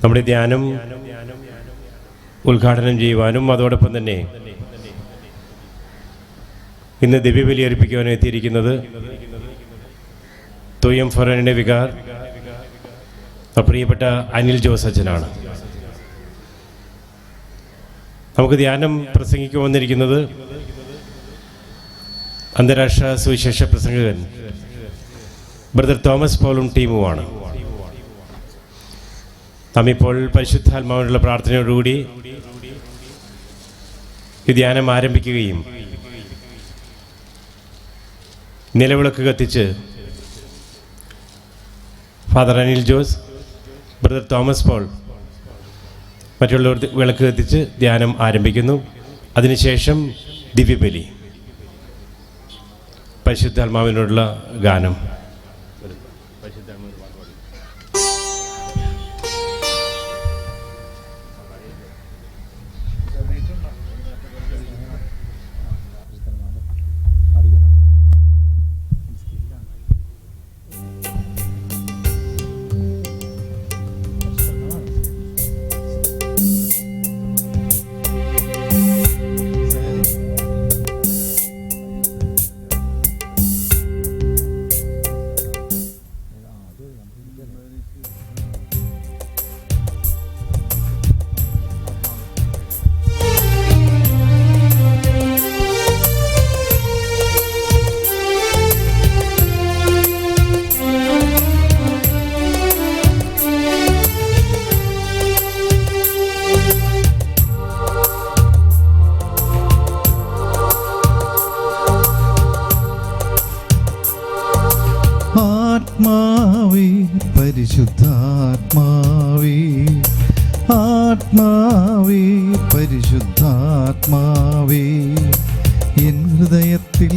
നമ്മുടെ ധ്യാനം ഉദ്ഘാടനം ചെയ്യുവാനും അതോടൊപ്പം തന്നെ ഇന്ന് ദിവ്യബലി അർപ്പിക്കുവാനും എത്തിയിരിക്കുന്നത് തോയം ഫൊറോനയുടെ വികാർ പ്രിയപ്പെട്ട അനിൽ ജോസ് അച്ഛനാണ്. നമുക്ക് ധ്യാനം പ്രസംഗിക്കാൻ വന്നിരിക്കുന്നത് അന്താരാഷ്ട്ര സുവിശേഷ പ്രസംഗകൻ ബ്രദർ തോമസ് പോളും ടീമുമാണ്. നാം ഇപ്പോൾ പരിശുദ്ധാത്മാവിനുള്ള പ്രാർത്ഥനയോടുകൂടി ഈ ധ്യാനം ആരംഭിക്കുകയും നിലവിളക്ക് കത്തിച്ച് ഫാദർ അനിൽ ജോസ്, ബ്രദർ തോമസ് പോൾ മറ്റുള്ളവർ വിളക്ക് കത്തിച്ച് ധ്യാനം ആരംഭിക്കുന്നു. അതിനുശേഷം ദിവ്യബലി, പരിശുദ്ധാത്മാവിനോടുള്ള ഗാനം. ആത്മാവേ പരിശുദ്ധാത്മാവേ, ആത്മാവേ പരിശുദ്ധാത്മാവേ, എൻ ഹൃദയത്തിൽ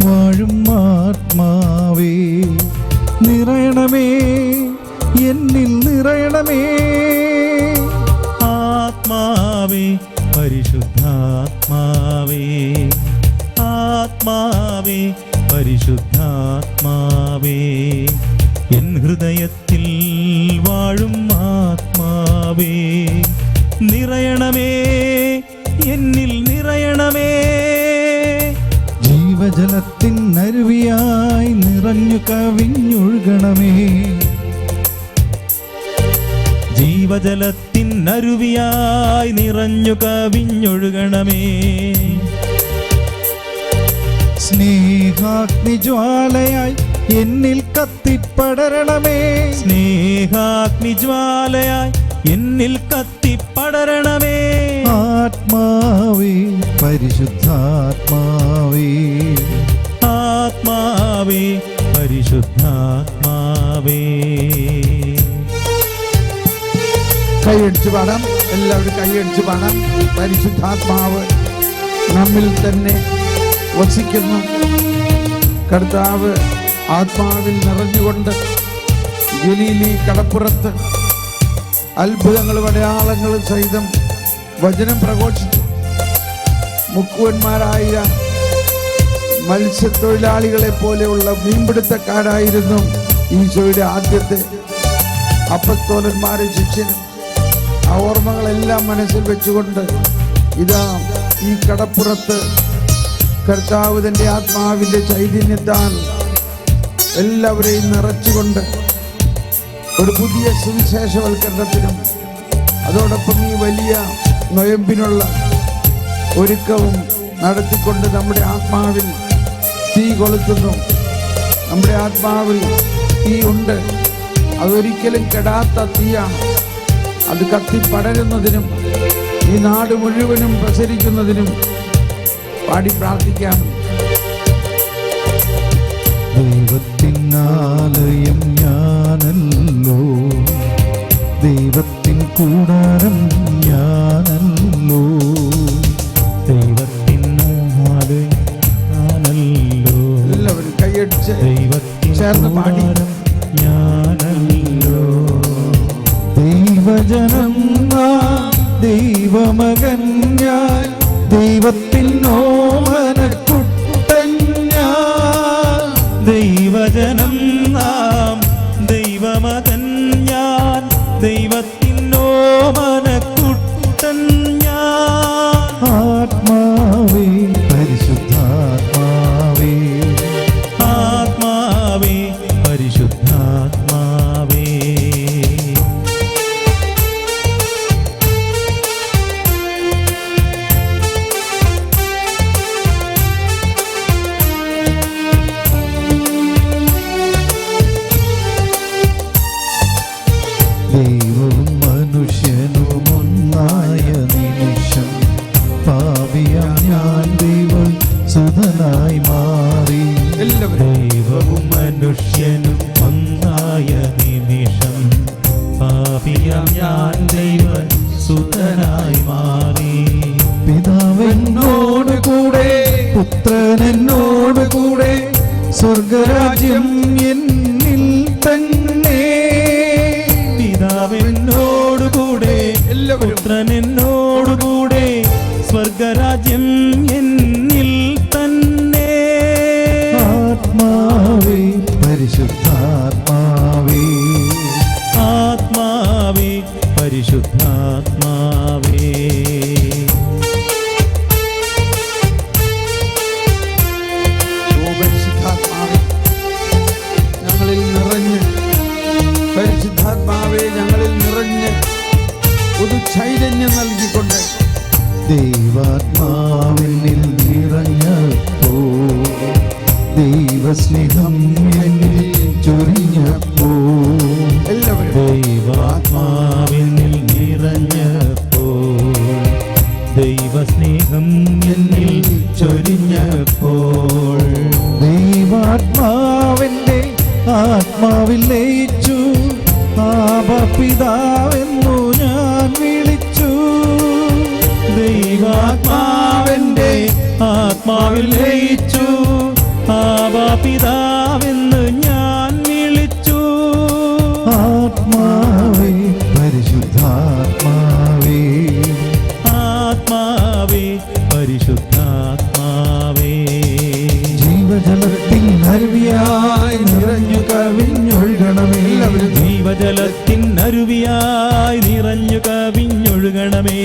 വാഴും ആത്മാവേ, നിറയണമേ എന്നിൽ നിറയണമേ. ആത്മാവേ പരിശുദ്ധാത്മാവേ, ആത്മാവേ പരിശുദ്ധാത്മാവേ, എൻ ഹൃദയത്തിൽ വാഴും ആത്മാവേ, നിറയണമേ എന്നിൽ നിറയണമേ. ജീവജലത്തിൻ അരുവിയായി നിറഞ്ഞു കവിഞ്ഞൊഴുകണമേ, ജീവജലത്തിൻ അരുവിയായി നിറഞ്ഞു കവിഞ്ഞൊഴുകണമേ. സ്നേഹാഗ്നിജ്വാലയായി എന്നിൽ കത്തിപ്പടരണമേ, സ്നേഹാഗ്നിജ്വാലയായി എന്നിൽ കത്തിപ്പടരണമേ. ആത്മാവേ പരിശുദ്ധാത്മാവേ, ആത്മാവേ പരിശുദ്ധാത്മാവേ. കൈയടിച്ച് പാടാം, എല്ലാവരും കൈയടിച്ച് പാടാം. പരിശുദ്ധാത്മാവ് നമ്മിൽ തന്നെ വസിക്കുന്നു. കർത്താവ് ആത്മാവിൽ നിറഞ്ഞുകൊണ്ട് ഗലീലി കടപ്പുറത്ത് അത്ഭുതങ്ങളും അടയാളങ്ങളും സഹിതം വചനം പ്രഘോഷിച്ചു. മുക്കുവന്മാരായ മത്സ്യത്തൊഴിലാളികളെ പോലെയുള്ള മീൻപിടുത്തക്കാരായിരുന്നു ഈശോയുടെ ആദ്യത്തെ അപ്പസ്തോലന്മാരും ശിഷ്യനും. ആ ഓർമ്മകളെല്ലാം മനസ്സിൽ വെച്ചുകൊണ്ട് ഇതാ ഈ കടപ്പുറത്ത് കർത്താവ് തൻ്റെ ആത്മാവിൻ്റെ ചൈതന്യത്താൽ എല്ലാവരെയും നിറച്ചുകൊണ്ട് ഒരു പുതിയ സുവിശേഷവൽക്കരണത്തിനും അതോടൊപ്പം ഈ വലിയ നൊയമ്പിനുള്ള ഒരുക്കവും നടത്തിക്കൊണ്ട് നമ്മുടെ ആത്മാവിൽ തീ കൊളുത്തുന്നു. നമ്മുടെ ആത്മാവിൽ തീ ഉണ്ട്, അതൊരിക്കലും കെടാത്ത തീയാണ്. അത് കത്തിപ്പടരുന്നതിനും ഈ നാട് മുഴുവനും പ്രസരിക്കുന്നതിനും പാടി പ്രാർത്ഥിക്കാം. ദൈവത്തിനാലയം ഞാനല്ലോ, ദൈവത്തിൻ കൂടാരം ഞാനല്ലോ, ദൈവത്തിനാലയം ഞാനല്ലോ. എല്ലാവരും കൈയടിച്ച് ദൈവത്തിൻ ചേർന്ന് പാടി. ഞാനല്ലോ ദൈവജനം, ദൈവമകൻ ഞാൻ, ദൈവത്തിൻ ഓമനക്കുട്ടൻ ഞാൻ. ദൈവജനം നാം, ദൈവമകൻ ഞാൻ, ദൈവത്തിൻ ഓമനക്കുട്ടൻ ഞാൻ. ആത്മാവേ പരിശുദ്ധാത്മാവേ ആത്മാവേ പരിശുദ്ധാത്മാവേ. ദൈവവും മനുഷ്യനും ഒന്നായ നിമിഷം പാപിയാം ഞാൻ ദൈവ സുതനായി മാറി. എല്ലാവരും ദൈവവും മനുഷ്യനും ഒന്നായ നിമിഷം പാപിയാം ഞാൻ ദൈവ സുതനായി മാറി. പിതാവെന്നോട് കൂടെ പുത്രൻ എന്നോട് കൂടെ സ്വർഗരാജ്യം എന്നിൽ തന്നെ. പിതാവെന്നോടുകൂടെ എല്ലാവരും പുത്രൻ എന്നോടുകൂടെ സ്വർഗരാജ്യം എന്നിൽ തന്നെ. ആത്മാവേ പരിശുദ്ധാത്മാവേ ആത്മാവേ പരിശുദ്ധാത്മാവേ. പരിശുദ്ധാത്മാവേ ഞങ്ങളിൽ നിറഞ്ഞ്, പരിശുദ്ധാത്മാവേ ഞങ്ങളിൽ നിറഞ്ഞ് ഒരു ചൈതന്യം നൽകിക്കൊണ്ട് ദൈവാത്മാവിനിൽ നിറഞ്ഞപ്പോ ദൈവസ്നേഹം എന്നിൽ ചൊരിഞ്ഞപ്പോ എല്ലാവരും ദൈവാത്മാവിനിൽ നിറഞ്ഞപ്പോൾ ദൈവസ്നേഹം എന്നിൽ ചൊരിഞ്ഞപ്പോൾ ദൈവാത്മാവിന്റെ ആത്മാവിൽ ലയിച്ചു. ആബാ പിതാവെന്നു ഞാൻ വിളിച്ചു. ദൈവാത്മാവിന്റെ ആത്മാവിൽ ലയിച്ചു. ആബാ പിതാവെന്ന് ഞാൻ വിളിച്ചു. ആത്മാവേ പരിശുദ്ധാത്മാവേ ആത്മാവേ പരിശുദ്ധാത്മാവേ. ജീവജലത്തിൻ അരുവിയായി നിറഞ്ഞു കവിഞ്ഞൊഴുകണമേ. ജീവജലത്തിൻ അരുവിയായി നിറഞ്ഞു കവിഞ്ഞൊഴുകണമേ.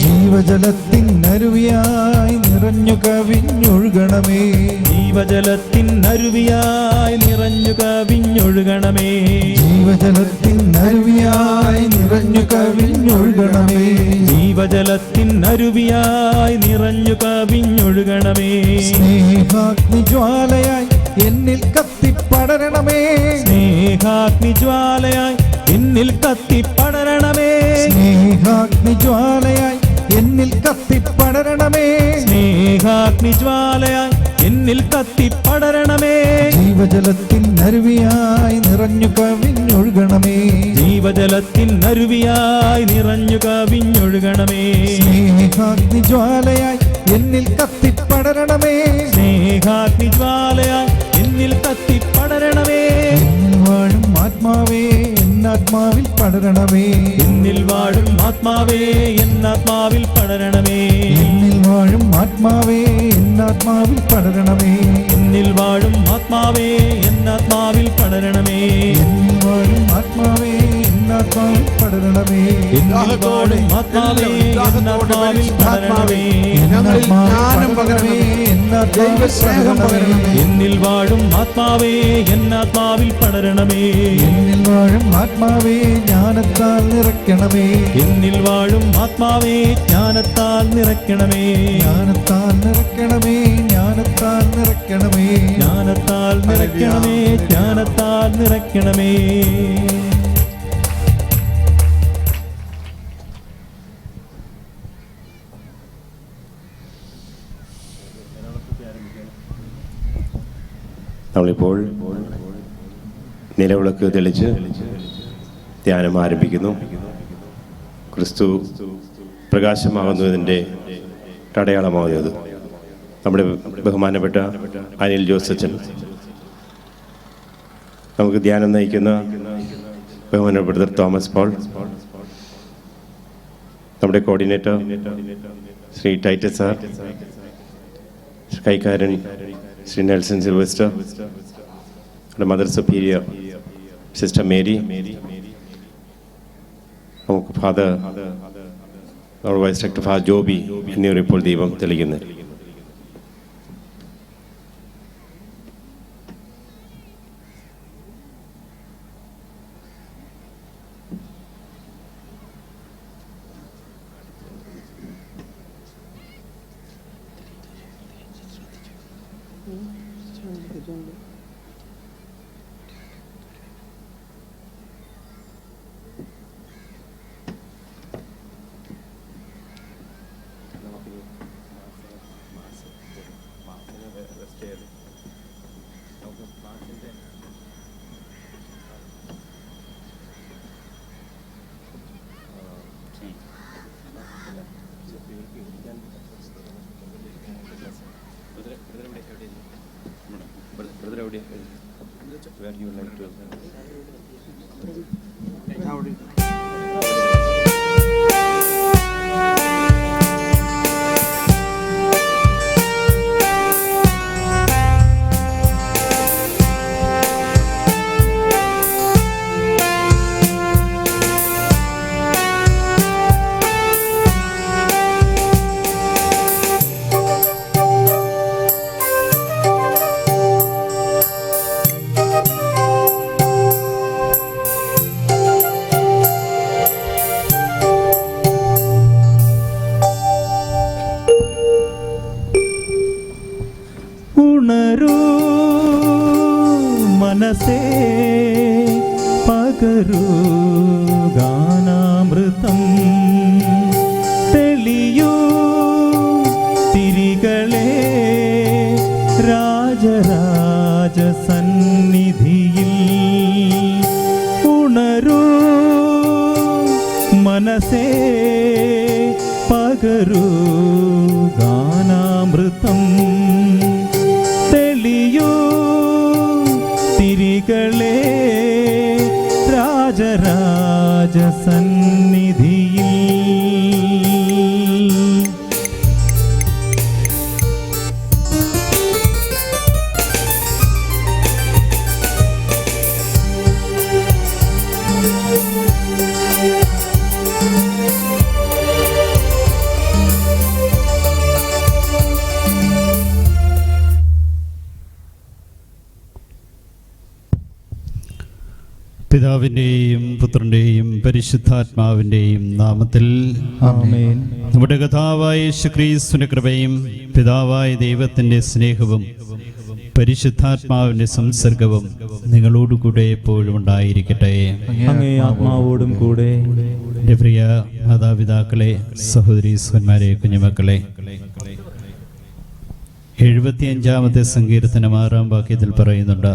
ജീവജലത്തിൻ അരുവിയായി നിറഞ്ഞു കവിഞ്ഞൊഴുകണമേ. ജീവജലത്തിൻ അരുവിയായി നിറഞ്ഞു കവിഞ്ഞൊഴുകണമേ. ജീവജലത്തിൻ അരുവിയായി നിറഞ്ഞു കവിഞ്ഞൊഴുകണമേ. ജീവജലത്തിൻ അരുവിയായി നിറഞ്ഞു കവിഞ്ഞൊഴുകണമേ. സ്നേഹാഗ്നി ജ്വാലയായി എന്നിൽ കത്തിപ്പടരണമേ. സ്നേഹാഗ്നി ജ്വാലയായി എന്നിൽ കത്തിപ്പടരണമേ. സ്നേഹാഗ്നി ജ്വാലയായി എന്നിൽ കത്തിപ്പടരണമേ. സ്നേഹാഗ്നി ജ്വാലയായി എന്നിൽ കത്തിപ്പടരണമേ. ജീവജലത്തിൻ അരുവിയായി നിറഞ്ഞു കവിഞ്ഞൊഴുകണമേ. ജീവജലത്തിൻ അരുവിയായി നിറഞ്ഞു കവിഞ്ഞൊഴുകണമേ. സ്നേഹാഗ്നി ജ്വാലയായി എന്നിൽ കത്തിപ്പടരണമേ. സ്നേഹാഗ്നി ജ്വാലയായി എന്നിൽ കത്തിപ്പടരണമേ. എന്നിൽ വാഴും ആത്മാവേ എന്നാത്മാവിൽ പടരണമേ. എന്നിൽ വാഴും ആത്മാവേ എന്നാത്മാവിൽ പടരണമേ. എന്നിൽ വാഴും ആത്മാവേ എന്നാത്മാവിൽ പടരണമേ. എന്നിൽ വാഴും ആത്മാവേ എന്നാത്മാവിൽ പടരണമേ. എന്നിൽ വാഴും ആത്മാവേ എന്നാത്മാവിൽ പടരണമേ. എന്നിൽ വാഴും ആത്മാവേ എന്നാത്മാവിൽ പടരണമേ. ഞങ്ങളിൽ ജ്ഞാനം പകരണമേ, ദൈവസ്നേഹം പകരണമേ. എന്നിൽ വാഴും ആത്മാവേ എന്നാത്മാവിൽ പടരണമേ. എന്നിൽ വാഴും ആത്മാവേ ജ്ഞാനത്താൽ നിറയ്ക്കണമേ. എന്നിൽ വാഴും ആത്മാവേ ജ്ഞാനത്താൽ നിറയ്ക്കണമേ. ജ്ഞാനത്താൽ നിറയ്ക്കണമേ. ജ്ഞാനത്താൽ നിറയ്ക്കണമേ. ജ്ഞാനത്താൽ നിറയ്ക്കണമേ. ജ്ഞാനത്താൽ നിറയ്ക്കണമേ. നമ്മളിപ്പോൾ നിലവിളക്ക് തെളിച്ച് ധ്യാനം ആരംഭിക്കുന്നു. ക്രിസ്തു പ്രകാശമാകുന്നതിൻ്റെ അടയാളമാകുന്നത് നമ്മുടെ ബഹുമാനപ്പെട്ട അനിൽ ജോസച്ചൻ, നമുക്ക് ധ്യാനം നയിക്കുന്ന ബഹുമാനപ്പെട്ട തോമസ് പോൾ, നമ്മുടെ കോർഡിനേറ്റർ ശ്രീ ടൈറ്റസ് സാർ, കൈക്കാരൻ ശ്രീ നെൽസൺ സിൽവസ്റ്റർ, നമ്മുടെ മദർ സുപ്പീരിയർ സിസ്റ്റർ മേരി, നമുക്ക് ഫാദർ നമ്മുടെ വൈസ് ഡയറക്ടർ ഫാദർ ജോബി എന്നിവർ ഇപ്പോൾ ദീപം തെളിക്കുന്നത്. ഉണരൂ മനസ്സേ, പകരൂ ഗാനാമൃതം, തെളിയൂ തിരികളെ രാജരാജ സന്നിധിയിൽ. ഉണരൂ മനസ്സേ, പകരൂ ഗാനാമൃതം, തെളിയൂ തിരികളെ രാജരാജ സന്നിധിയിൽ. പിതാവിൻ്റെയും പുത്രൻ്റെയും പരിശുദ്ധാത്മാവിൻ്റെയും നാമത്തിൽ ആമേൻ. നമ്മുടെ കർത്താവായ യേശുക്രിസ്തുവിന്റെ കൃപയും പിതാവായ ദൈവത്തിൻ്റെ സ്നേഹവും പരിശുദ്ധാത്മാവിൻ്റെ സംസർഗവും നിങ്ങളോടുകൂടെ എപ്പോഴും ഉണ്ടായിരിക്കട്ടെ. അങ്ങേ ആത്മാവോടും കൂടെ. എൻ്റെ പ്രിയ മാതാപിതാക്കളെ, സഹോദരീ സഹോദരന്മാരെ, കുഞ്ഞുമക്കളെ, 75-ാമത്തെ സങ്കീർത്തനം 6-ാം വാക്യത്തിൽ പറയുന്നുണ്ട്,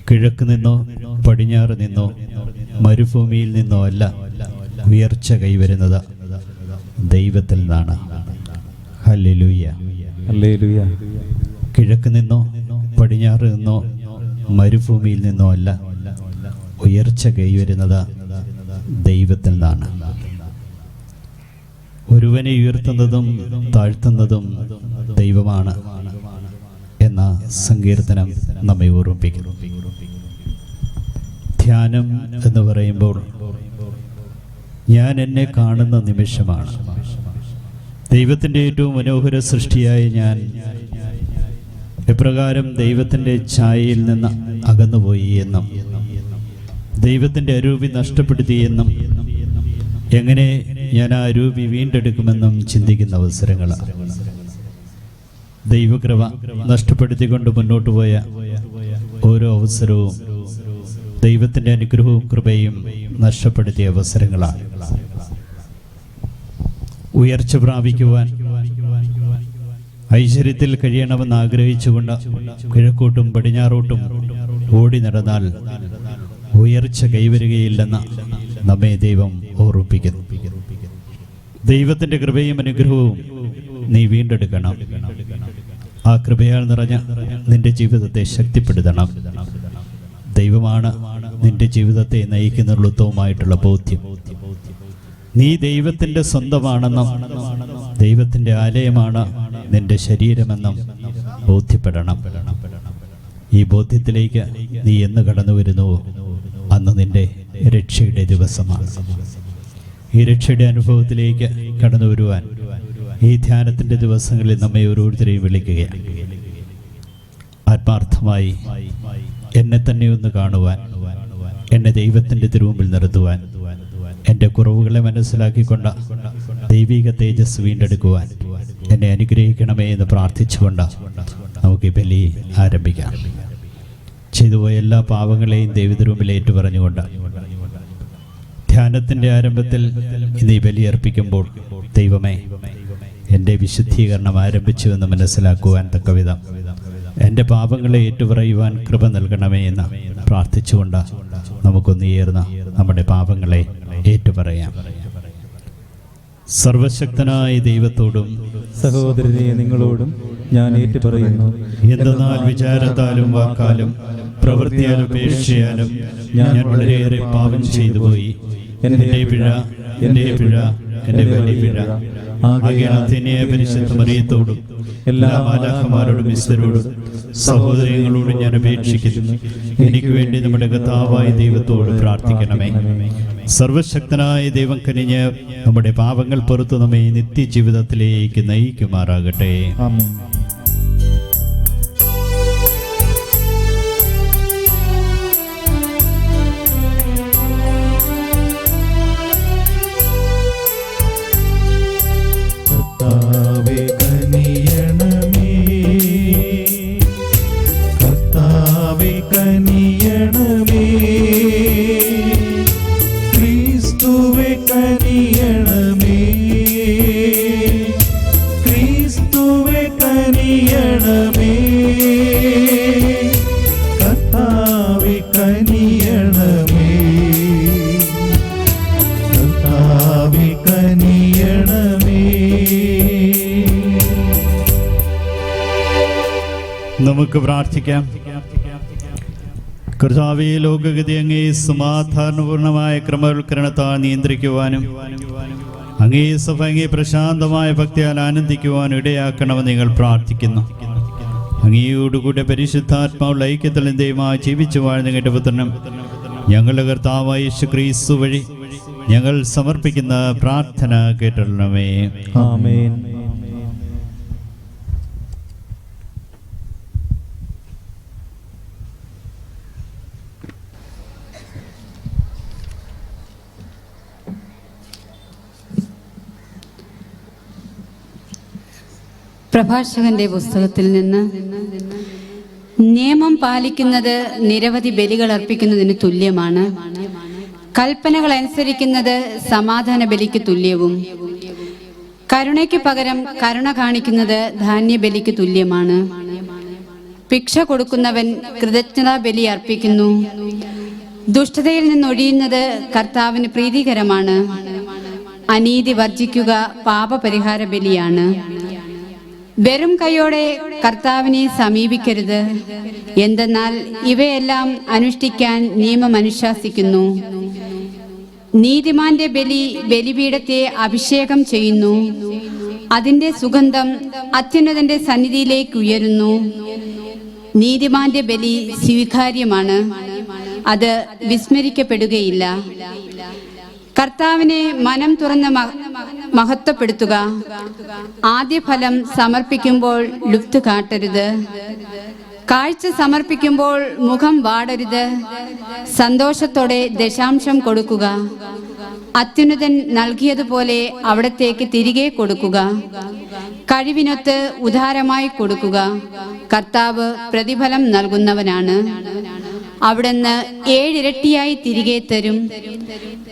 കിഴക്ക് നിന്നോ പടിഞ്ഞാറ് നിന്നോ മരുഭൂമിയിൽ നിന്നോ അല്ല ഉയർച്ച കൈവരുന്നത്, ദൈവത്തിൽ നിന്നാണ്. Hallelujah, hallelujah. കിഴക്ക് നിന്നോ പടിഞ്ഞാറ് നിന്നോ മരുഭൂമിയിൽ നിന്നോ അല്ല ഉയർച്ച കൈവരുന്നത്, ദൈവത്തിൽ നിന്നാണ്. ഒരുവനെ ഉയർത്തുന്നതും താഴ്ത്തുന്നതും ദൈവമാണ് എന്ന സങ്കീർത്തനം നമ്മെ ഓർമ്മിപ്പിക്കുന്നു. ധ്യാനം എന്ന് പറയുമ്പോൾ ഞാൻ എന്നെ കാണുന്ന നിമിഷമാണ്. ദൈവത്തിൻ്റെ ഏറ്റവും മനോഹര സൃഷ്ടിയായ ഞാൻ എപ്രകാരം ദൈവത്തിൻ്റെ ഛായയിൽ നിന്ന് അകന്നുപോയി എന്നും ദൈവത്തിൻ്റെ അരൂപി നഷ്ടപ്പെടുത്തി എന്നും എങ്ങനെ ഞാൻ ആ അരൂപി വീണ്ടെടുക്കുമെന്നും ചിന്തിക്കുന്ന അവസരങ്ങളാണ്. ദൈവകൃപ നഷ്ടപ്പെടുത്തിക്കൊണ്ട് മുന്നോട്ട് പോയ ഓരോ അവസരവും ദൈവത്തിൻ്റെ അനുഗ്രഹവും കൃപയും നഷ്ടപ്പെടുത്തിയ അവസരങ്ങളാണ്. ഉയർച്ച പ്രാപിക്കുവാൻ ഐശ്വര്യത്തിൽ കഴിയണമെന്ന് ആഗ്രഹിച്ചുകൊണ്ട് കിഴക്കോട്ടും പടിഞ്ഞാറോട്ടും ഓടി നടന്നാൽ ഉയർച്ച കൈവരുകയില്ലെന്ന് നമ്മെ ദൈവം ഓർമ്മിപ്പിക്കുന്നു. ദൈവത്തിൻ്റെ കൃപയും അനുഗ്രഹവും നീ വീണ്ടെടുക്കണം. ആ കൃപയാൽ നിറഞ്ഞ നിന്റെ ജീവിതത്തെ ശക്തിപ്പെടുത്തണം. ദൈവമാണ് നിന്റെ ജീവിതത്തെ നയിക്കുന്ന ഉത്തമമായിട്ടുള്ള ബോധ്യം. നീ ദൈവത്തിൻ്റെ സ്വന്തമാണെന്നും ദൈവത്തിൻ്റെ ആലയമാണ് നിന്റെ ശരീരമെന്നും ബോധ്യപ്പെടണം. ഈ ബോധ്യത്തിലേക്ക് നീ എന്ന് കടന്നു വരുന്നുവോ അന്ന് നിന്റെ രക്ഷയുടെ ദിവസമാണ്. ഈ രക്ഷയുടെ അനുഭവത്തിലേക്ക് കടന്നു വരുവാൻ ഈ ധ്യാനത്തിൻ്റെ ദിവസങ്ങളിൽ നമ്മെ ഓരോരുത്തരെയും വിളിക്കുകയാണ്. ആത്മാർത്ഥമായി എന്നെ തന്നെ ഒന്ന് കാണുവാൻ, എന്നെ ദൈവത്തിൻ്റെ തിരുമുമ്പിൽ നിർത്തുവാൻ, എൻ്റെ കുറവുകളെ മനസ്സിലാക്കിക്കൊണ്ട് ദൈവിക തേജസ് വീണ്ടെടുക്കുവാൻ എന്നെ അനുഗ്രഹിക്കണമേ എന്ന് പ്രാർത്ഥിച്ചുകൊണ്ട് നമുക്ക് ഈ ബലി ആരംഭിക്കാം. ചെയ്തുപോയ എല്ലാ പാവങ്ങളെയും ദൈവത്തിരുമുമ്പിൽ ഏറ്റുപറഞ്ഞുകൊണ്ട് ധ്യാനത്തിൻ്റെ ആരംഭത്തിൽ ഇന്ന് ഈ ബലി അർപ്പിക്കുമ്പോൾ ദൈവമേ, എൻ്റെ വിശുദ്ധീകരണം ആരംഭിച്ചുവെന്ന് മനസ്സിലാക്കുവാൻ തക്കവിധം എൻ്റെ പാപങ്ങളെ ഏറ്റുപറയുവാൻ കൃപ നൽകണമേ എന്ന് പ്രാർത്ഥിച്ചുകൊണ്ട് നമുക്കൊന്നുയർന്ന നമ്മുടെ പാപങ്ങളെ ഏറ്റുപറയാം. സർവശക്തനായ ദൈവത്തോടും സഹോദരനെ നിങ്ങളോടും ഞാൻ ഏറ്റുപറയുന്നു, എന്തെന്നാൽ വിചാരത്താലും വാക്കാലും പ്രവൃത്തിയാലും ഉപേക്ഷയാലും ഞാൻ വളരെയേറെ പാപം ചെയ്തു പോയി. എൻ്റെ പിഴ, എൻ്റെ പിഴ, എൻ്റെ വലിയ പിഴ. ആകയാൽ അഥേനയായ പരിശുദ്ധ മറിയത്തോടും എല്ലാ മാലാഖമാരോടും വിശുദ്ധരോടും സഹോദരങ്ങളോടും ഞാൻ അപേക്ഷിക്കുന്നു, എനിക്ക് വേണ്ടി നമ്മുടെ കർത്താവായ ദൈവത്തോട് പ്രാർത്ഥിക്കണമേ. സർവശക്തനായ ദൈവം കനിഞ്ഞ് നമ്മുടെ പാപങ്ങൾ പുറത്തു നമ്മെ നിത്യജീവിതത്തിലേക്ക് നയിക്കുമാറാകട്ടെ. ആമേൻ. കർത്താവേ കനിയണമേ, കർത്താവേ കനിയണമേ, ക്രിസ്തുവേ കനിയണമേ, ക്രിസ്തുവേ കനിയണമേ, കർത്താവേ കനിയണമേ, കർത്താവേ കനിയണമേ. നമുക്ക് പ്രാർത്ഥിക്കാം. കർത്താവേ, ലോകഗതി അങ്ങേ സമാധാനപൂർണമായ ക്രമവൽക്കരണത്താൽ നിയന്ത്രിക്കുവാനും അങ്ങേ സഭ അങ്ങേ പ്രശാന്തമായ ഭക്തിയാൽ ആനന്ദിക്കുവാനും ഇടയാക്കണമെന്ന് നിങ്ങൾ പ്രാർത്ഥിക്കുന്നു. അങ്ങയോടുകൂടെ പരിശുദ്ധാത്മാവുള്ള ഐക്യത്തിൽ ദൈവമായി ജീവിച്ചു വാഴുന്ന കേട്ട പുത്രനും ഞങ്ങളുടെ കർത്താവായ യേശു ക്രിസ്തു വഴി ഞങ്ങൾ സമർപ്പിക്കുന്ന പ്രാർത്ഥന കേട്ടണമേ. ആമേൻ. പ്രഭാഷകന്റെ പുസ്തകത്തിൽ നിന്ന്, നിയമം പാലിക്കുന്നത് നിരവധി ബലികൾ അർപ്പിക്കുന്നതിന് തുല്യമാണ്. കൽപ്പനകൾ അനുസരിക്കുന്നത് സമാധാന ബലിക്ക് തുല്യവും. കരുണയ്ക്ക് പകരം കരുണ കാണിക്കുന്നത് ധാന്യബലിക്ക് തുല്യമാണ്. ഭിക്ഷ കൊടുക്കുന്നവൻ കൃതജ്ഞതാ ബലി അർപ്പിക്കുന്നു. ദുഷ്ടതയിൽ നിന്നൊഴിയുന്നത് കർത്താവിന് പ്രീതികരമാണ്. അനീതി വർജിക്കുക പാപപരിഹാര ബലിയാണ്. വെറും കൈയോടെ കർത്താവിനെ സമീപിക്കരുത്, എന്തെന്നാൽ ഇവയെല്ലാം അനുഷ്ഠിക്കാൻ നിയമം അനുശാസിക്കുന്നു. നീതിമാന്റെ ബലി ബലിപീഠത്തെ അഭിഷേകം ചെയ്യുന്നു. അതിന്റെ സുഗന്ധം അത്യുന്നതന്റെ സന്നിധിയിലേക്ക് ഉയരുന്നു. നീതിമാന്റെ ബലി സ്വീകാര്യമാണ്, അത് വിസ്മരിക്കപ്പെടുകയില്ല. കർത്താവിനെ മനം തുറന്ന് മഹത്വപ്പെടുത്തുക. ആദ്യ ഫലം സമർപ്പിക്കുമ്പോൾ ലുപ്ത് കാട്ടരുത്. കാഴ്ച സമർപ്പിക്കുമ്പോൾ മുഖം വാടരുത്. സന്തോഷത്തോടെ ദശാംശം കൊടുക്കുക. അത്യുന്നതൻ നൽകിയതുപോലെ അവിടത്തേക്ക് തിരികെ കൊടുക്കുക. കഴിവിനൊത്ത് ഉദാരമായി കൊടുക്കുക. കർത്താവ് പ്രതിഫലം നൽകുന്നവനാണ്. അവിടുന്ന് 7 ഇരട്ടിയായി തിരികെ തരും.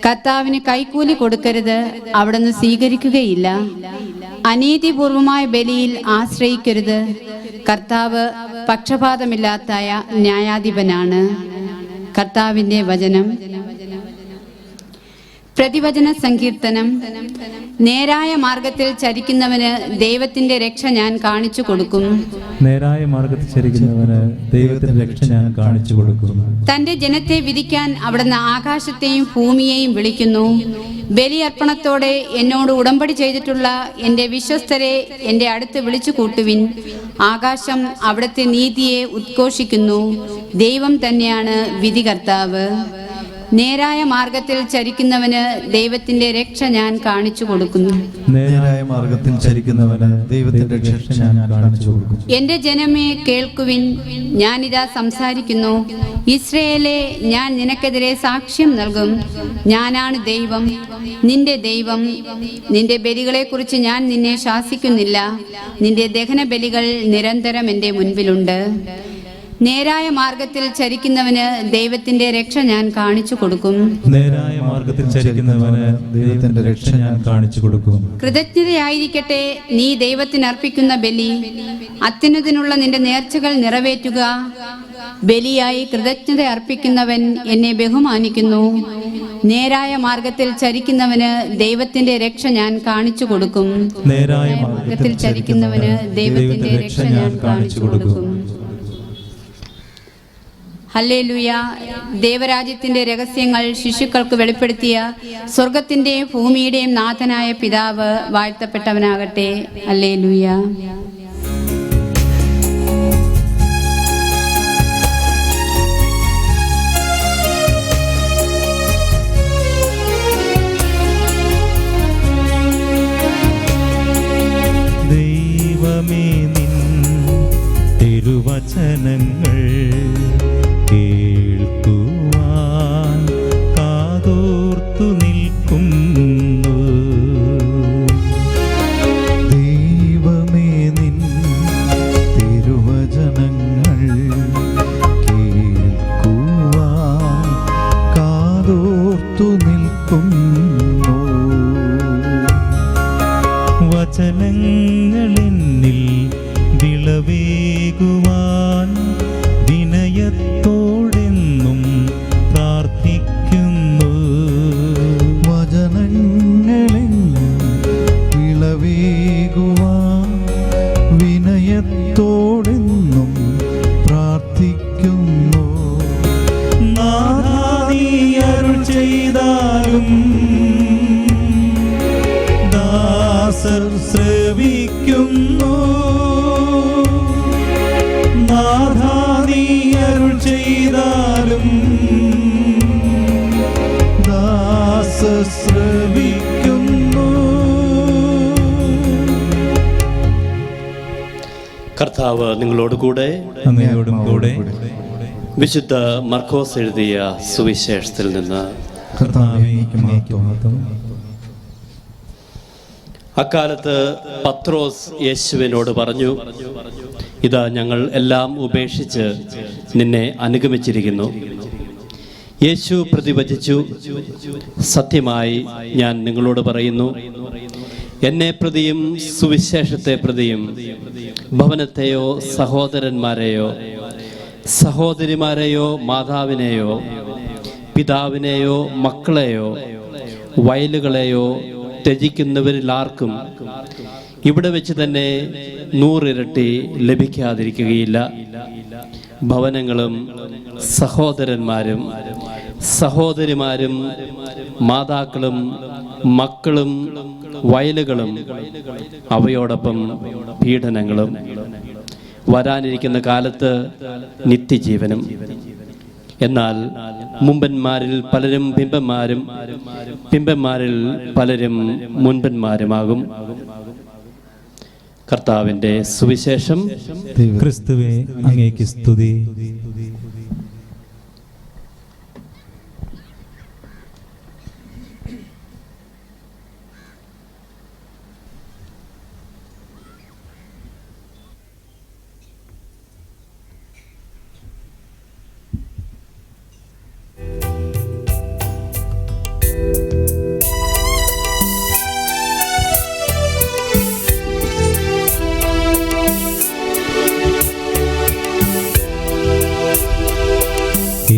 കർത്താവിന് കൈക്കൂലി കൊടുക്കരുത്, അവിടുന്ന് സ്വീകരിക്കുകയില്ല. അനീതിപൂർവമായ ബലിയിൽ ആശ്രയിക്കരുത്. കർത്താവ് പക്ഷപാതമില്ലാത്ത ന്യായാധിപനാണ്. കർത്താവിന്റെ വചനം. പ്രതിവചന സങ്കീർത്തനം. നേരായ മാർഗത്തിൽ ചരിക്കുന്നവന് ദൈവത്തിന്റെ രക്ഷ ഞാൻ കാണിച്ചു കൊടുക്കും. നേരായ മാർഗത്തിൽ ചരിക്കുന്നവന് ദൈവത്തിന്റെ രക്ഷ ഞാൻ കാണിച്ചു കൊടുക്കും. തന്റെ ജനത്തെ വിധിക്കാൻ അവിടുന്ന് ആകാശത്തെയും ഭൂമിയെയും വിളിക്കുന്നു. ബലിയർപ്പണത്തോടെ എന്നോട് ഉടമ്പടി ചെയ്തിട്ടുള്ള എൻ്റെ വിശ്വസ്തരെ എൻ്റെ അടുത്ത് വിളിച്ചു കൂട്ടുവിൻ. ആകാശം അവിടുത്തെ നീതിയെ ഉദ്ഘോഷിക്കുന്നു. ദൈവം തന്നെയാണ് വിധികർത്താവ്. നേരായ മാർഗത്തിൽ ചരിക്കുന്നവന് ദൈവത്തിന്റെ രക്ഷ ഞാൻ കാണിച്ചു കൊടുക്കുന്നു. നേരായ മാർഗത്തിൽ ചരിക്കുന്നവന് ദൈവത്തിന്റെ രക്ഷ ഞാൻ കാണിച്ചു കൊടുക്കും. എന്റെ ജനമേ കേൾക്കുവിൻ, ഞാനിതാ സംസാരിക്കുന്നു. ഇസ്രയേലേ, ഞാൻ നിനക്കെതിരെ സാക്ഷ്യം നൽകും. ഞാനാണ് ദൈവം, നിന്റെ ദൈവം. നിന്റെ ബലികളെക്കുറിച്ച് ഞാൻ നിന്നെ ശാസിക്കുന്നില്ല. നിന്റെ ദഹന ബലികൾ നിരന്തരം എൻ്റെ മുൻപിലുണ്ട്. നേരായ മാർഗത്തിൽ ചരിക്കുന്നവന് ദൈവത്തിന്റെ രക്ഷ ഞാൻ കാണിച്ചു കൊടുക്കും. നേരായ മാർഗത്തിൽ ചരിക്കുന്നവന് ദൈവത്തിന്റെ രക്ഷ ഞാൻ കാണിച്ചു കൊടുക്കും. കൃതജ്ഞതയായിരിക്കട്ടെ നീ ദൈവത്തിന് അർപ്പിക്കുന്ന ബലി. അത്യുന്നതിനുള്ള നിന്റെ നേർച്ചകൾ നിറവേറ്റുക. ബലിയായി കൃതജ്ഞത അർപ്പിക്കുന്നവൻ എന്നെ ബഹുമാനിക്കുന്നു. നേരായ മാർഗത്തിൽ ചരിക്കുന്നവന് ദൈവത്തിന്റെ രക്ഷ ഞാൻ കാണിച്ചു കൊടുക്കും. നേരായ മാർഗത്തിൽ ചരിക്കുന്നവന് ദൈവത്തിന്റെ രക്ഷ ഞാൻ കാണിച്ചു കൊടുക്കും. ഹല്ലേലൂയ. ദേവരാജ്യത്തിന്റെ രഹസ്യങ്ങൾ ശിശുക്കൾക്ക് വെളിപ്പെടുത്തിയ സ്വർഗത്തിന്റെയും ഭൂമിയുടെയും നാഥനായ പിതാവ് വാഴ്ത്തപ്പെട്ടവനാകട്ടെ. ഹല്ലേലൂയ. ദൈവമേ, നിൻ തിരുവചനങ്ങൾ കേൾക്കുവാൻ കാതോർത്തു നിൽക്കുന്നു. ദൈവമേ, നിൻ തിരുവചനങ്ങൾ കേൾക്കുവാൻ കാതോർത്തു നിൽക്കുന്നു. വചനങ്ങളെന്നിൽ വിളവേകുവാൻ വിനയത്തോടെന്നും പ്രാർത്ഥിക്കുന്നു. വചനങ്ങളിൽ വിളവേകുവാൻ വിനയത്തോടെന്നും പ്രാർത്ഥിക്കുന്നു. നാഥാ, നീ അരുൾ ചെയ്താലും ദാസർ ശ്രവിക്കുന്നു. നാഥാ, നീ അരുൾ ചെയ്താലും ദാസർ ശ്രവിക്കുന്നു. കർത്താവ് നിങ്ങളോട് കൂടെ, അങ്ങയോടും കൂടെ. വിശുദ്ധ മർക്കോസ് എഴുതിയ സുവിശേഷത്തിൽ നിന്ന്. കർത്താവേ, അങ്ങേക്ക് മഹത്വം. അക്കാലത്ത് പത്രോസ് യേശുവിനോട് പറഞ്ഞു, ഇതാ ഞങ്ങൾ എല്ലാം ഉപേക്ഷിച്ച് നിന്നെ അനുഗമിച്ചിരിക്കുന്നു. യേശു പ്രതിവചിച്ചു, സത്യമായി ഞാൻ നിങ്ങളോട് പറയുന്നു, എന്നെ പ്രതിയും സുവിശേഷത്തെ പ്രതിയും ഭവനത്തെയോ സഹോദരന്മാരെയോ സഹോദരിമാരെയോ മാതാവിനെയോ പിതാവിനെയോ മക്കളെയോ വയലുകളെയോ ത്യജിക്കുന്നവരിൽ ആർക്കും ഇവിടെ വെച്ച് തന്നെ 100 ഇരട്ടി ലഭിക്കാതിരിക്കുകയില്ല. ഭവനങ്ങളും സഹോദരന്മാരും സഹോദരിമാരും മാതാക്കളും മക്കളും വയലുകളും അവയോടൊപ്പം പീഡനങ്ങളും വരാനിരിക്കുന്ന കാലത്ത് നിത്യജീവനും. എന്നാൽ മുമ്പന്മാരിൽ പലരും പിമ്പന്മാരും പിമ്പന്മാരിൽ പലരും മുൻപന്മാരുമാകും. കർത്താവിന്റെ സുവിശേഷം. ക്രിസ്തുവേ, അങ്ങേക്ക് സ്തുതി.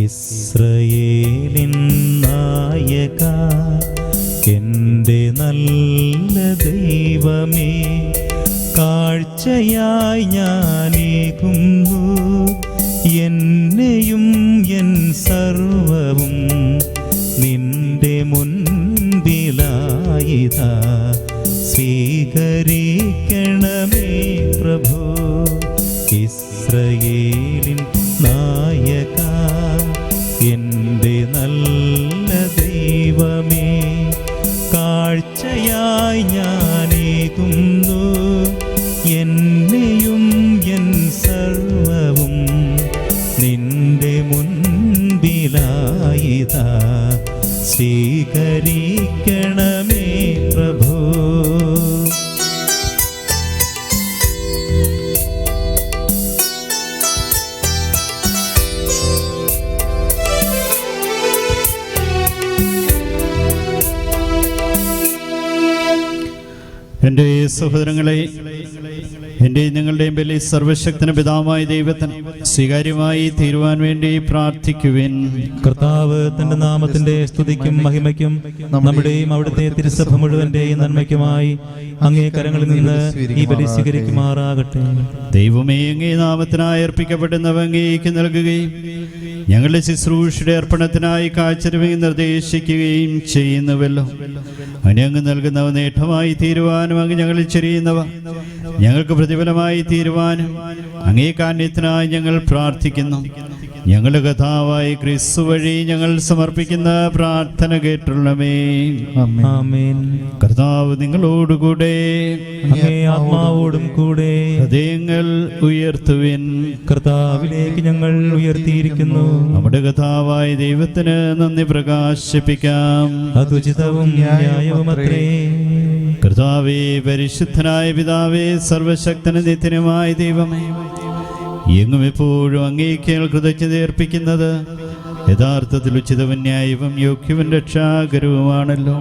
ഇസ്രയേലിൻ നായക, എൻ്റെ നല്ല ദൈവമേ, കാഴ്ചയായി ഞാനേകുന്നു എന്നെയും എൻ സർവവും നിന്റെ മുൻപിലായിതാ. സ്വീകരിക്കണമേ പ്രഭു, ഇസ്രയേലിൻ നായക, എൻ്റെ നല്ല ദൈവമേ, കാഴ്ചയായി ഞാനേകുന്നു എന്നെയും എൻ സർവവും നിന്റെ മുൻപിലായിതാ, സ്വീകരിക്കണമേ പ്രഭോ. എൻ്റെ സഹോദരങ്ങളെ, എൻ്റെ നിങ്ങളുടെയും ബലി സർവശക്തന് പിതാവായ ദൈവത്തിന് സ്വീകാര്യമായി തീരുവാൻ വേണ്ടി പ്രാർത്ഥിക്കുവിൻ. കർത്താവ് തന്റെ നാമത്തിന്റെ സ്തുതിക്കും മഹിമയ്ക്കും നമ്മുടെയും അവിടുത്തെ തിരുസഭ മുഴുവന്റെയും നന്മയ്ക്കുമായി അങ്ങേ കരങ്ങളിൽ നിന്ന് ഈ ബലി സ്വീകരിക്കുമാറാകട്ടെ. ദൈവമേ, അങ്ങേ നാമത്തിനായി അർപ്പിക്കപ്പെടുന്നവ അങ്ങേക്ക് നൽകുകയും ഞങ്ങളുടെ ശുശ്രൂഷയുടെ അർപ്പണത്തിനായി കാഴ്ചവെങ്കിൽ നിർദ്ദേശിക്കുകയും ചെയ്യുന്നുവല്ലോ. അങ്ങ് നൽകുന്നവ നേട്ടമായി തീരുവാനും അങ്ങ് ഞങ്ങളിൽ ചെറിയുന്നവ ഞങ്ങൾക്ക് പ്രതിഫലമായി തീരുവാനും അങ്ങേ കാരുണ്യത്തിനായി ഞങ്ങൾ പ്രാർത്ഥിക്കുന്നു. ഞങ്ങളുടെ കഥാവായി ക്രിസ്തു വഴി ഞങ്ങൾ സമർപ്പിക്കുന്ന പ്രാർത്ഥന കേട്ടുള്ളമേ. ആമേൻ. കർത്താവ് നിങ്ങളോടുകൂടെ, അങ്ങേ ആത്മാവോടും കൂടെ. ഹൃദയങ്ങൾ ഉയർത്തുവിൻ. കർത്താവിലേക്ക് ഞങ്ങൾ ഉയർത്തിയിരിക്കുന്നു. നമ്മുടെ കഥാവായ ദൈവത്തിന് നന്ദി പ്രകാശിപ്പിക്കാം. അതുചിതവും ന്യായവുമത്രേ. കർത്താവേ, പരിശുദ്ധനായ പിതാവേ, സർവശക്തന നിത്യനുമായ ദൈവമേ, എങ്ങും എപ്പോഴും അങ്ങേക്ക് കൃതജ്ഞത അർപ്പിക്കുന്നത് യഥാർത്ഥത്തിൽ ഉചിതവും ന്യായവും യോഗ്യവും രക്ഷാകരവുമാണല്ലോ.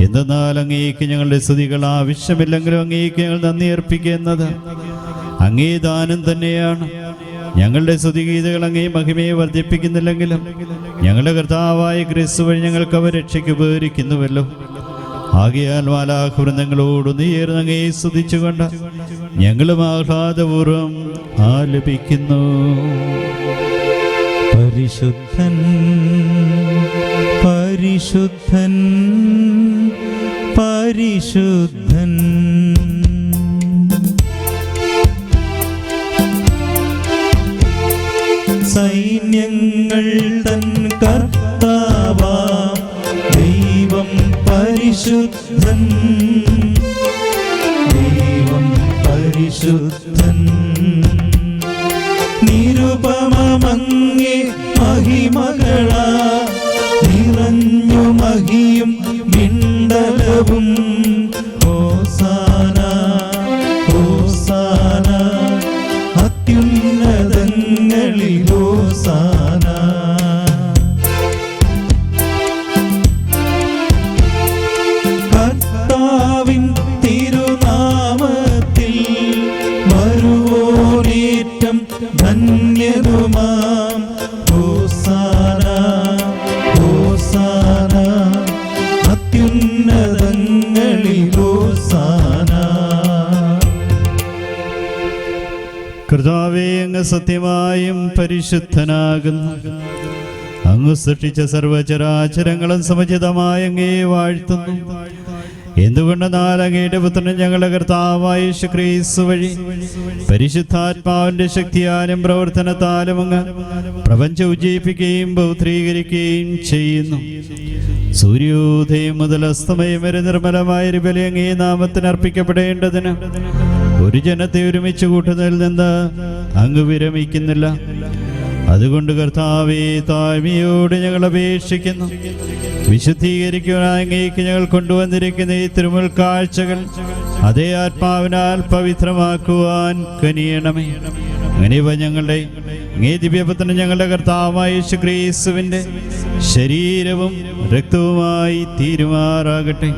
എന്തെന്നാൽ അങ്ങേക്ക് ഞങ്ങളുടെ സ്തുതികൾ ആവശ്യമില്ലെങ്കിലും അങ്ങേക്ക് ഞങ്ങൾ നന്ദി അർപ്പിക്കുന്നത് അങ്ങേ ദാനം തന്നെയാണ്. ഞങ്ങളുടെ സ്തുതിഗീതകൾ അങ്ങേ മഹിമയെ വർദ്ധിപ്പിക്കുന്നില്ലെങ്കിലും ഞങ്ങളുടെ കർത്താവായ ക്രിസ്തു വഴി ഞങ്ങൾക്ക് അവ രക്ഷയ്ക്ക് ഉപകരിക്കുന്നുവല്ലോ. ആകയാൽ മാലാഖവൃന്ദങ്ങളോടൊന്ന് ചേർന്ന് അങ്ങേ സ്തുതിച്ചുകൊണ്ട് ഞങ്ങളും ആഹ്ലാദപൂർവ്വം ആലപിക്കുന്നു. പരിശുദ്ധൻ പരിശുദ്ധൻ പരിശുദ്ധൻ, സൈന്യങ്ങൾ തൻ കർത്താവാം ദൈവം പരിശുദ്ധൻ, ദൈവം പരിശുദ്ധൻ. നിരുപമങ്ങേ മഹിമകളാ നിറഞ്ഞു മഹിയും മിണ്ടലവും. ഹോസാന ഹോസാന അത്യുന്നതങ്ങളിൽ ഹോസാന. കർത്താവിൻ തിരുനാമത്തിൽ വരുവോനേറ്റം ധന്യനുമാം. ഹോസാന ഹോസാന അത്യുന്നതങ്ങളിൽ ഹോസാന. കർത്താവേ, അങ്ങ് സത്യമായും പരിശുദ്ധനാകുന്നു. അങ്ങ് സൃഷ്ടിച്ച സർവചരാചരങ്ങളും സമുചിതമായി അങ്ങേ വാഴ്ത്തുന്നു. എന്തുകൊണ്ടെന്നാൽ അങ്ങയുടെ പുത്രൻ ഞങ്ങളുടെ കർത്താവായ യേശു ക്രിസ്തു വഴി പരിശുദ്ധാത്മാവിന്റെ ശക്തിയാലും പ്രവർത്തനത്താലും അങ്ങ് പ്രപഞ്ചം ഉജ്ജീവിപ്പിക്കുകയും പൗത്രീകരിക്കുകയും ചെയ്യുന്നു. സൂര്യോദയം മുതൽ അസ്തമയം വരെ നിർമ്മലമായൊരു ബലി അങ്ങേ നാമത്തിന് അർപ്പിക്കപ്പെടേണ്ടതിന് ഒരു ജനത്തെ ഒരുമിച്ച് കൂട്ടുന്നതിൽ നിന്ന് അങ്ങ് വിരമിക്കുന്നില്ല. അതുകൊണ്ട് കർത്താവേ, താഴ്മയോട് ഞങ്ങൾ അപേക്ഷിക്കുന്നു. വിശുദ്ധീകരിക്കുവാനായി അങ്ങേക്ക് ഞങ്ങൾ കൊണ്ടുവന്നിരിക്കുന്ന ഈ തിരുമുൽ കാഴ്ചകൾ അതേ ആത്മാവിനാൽ പവിത്രമാക്കുവാൻ കനിയണമേ. അങ്ങനെ ഇവ ഞങ്ങളുടെ അങ്ങേ ദിവ്യപുത്രൻ ഞങ്ങളുടെ കർത്താവായ യേശു ക്രിസ്തുവിന്റെ ശരീരവും രക്തവുമായി തീരുമാറാകട്ടെ.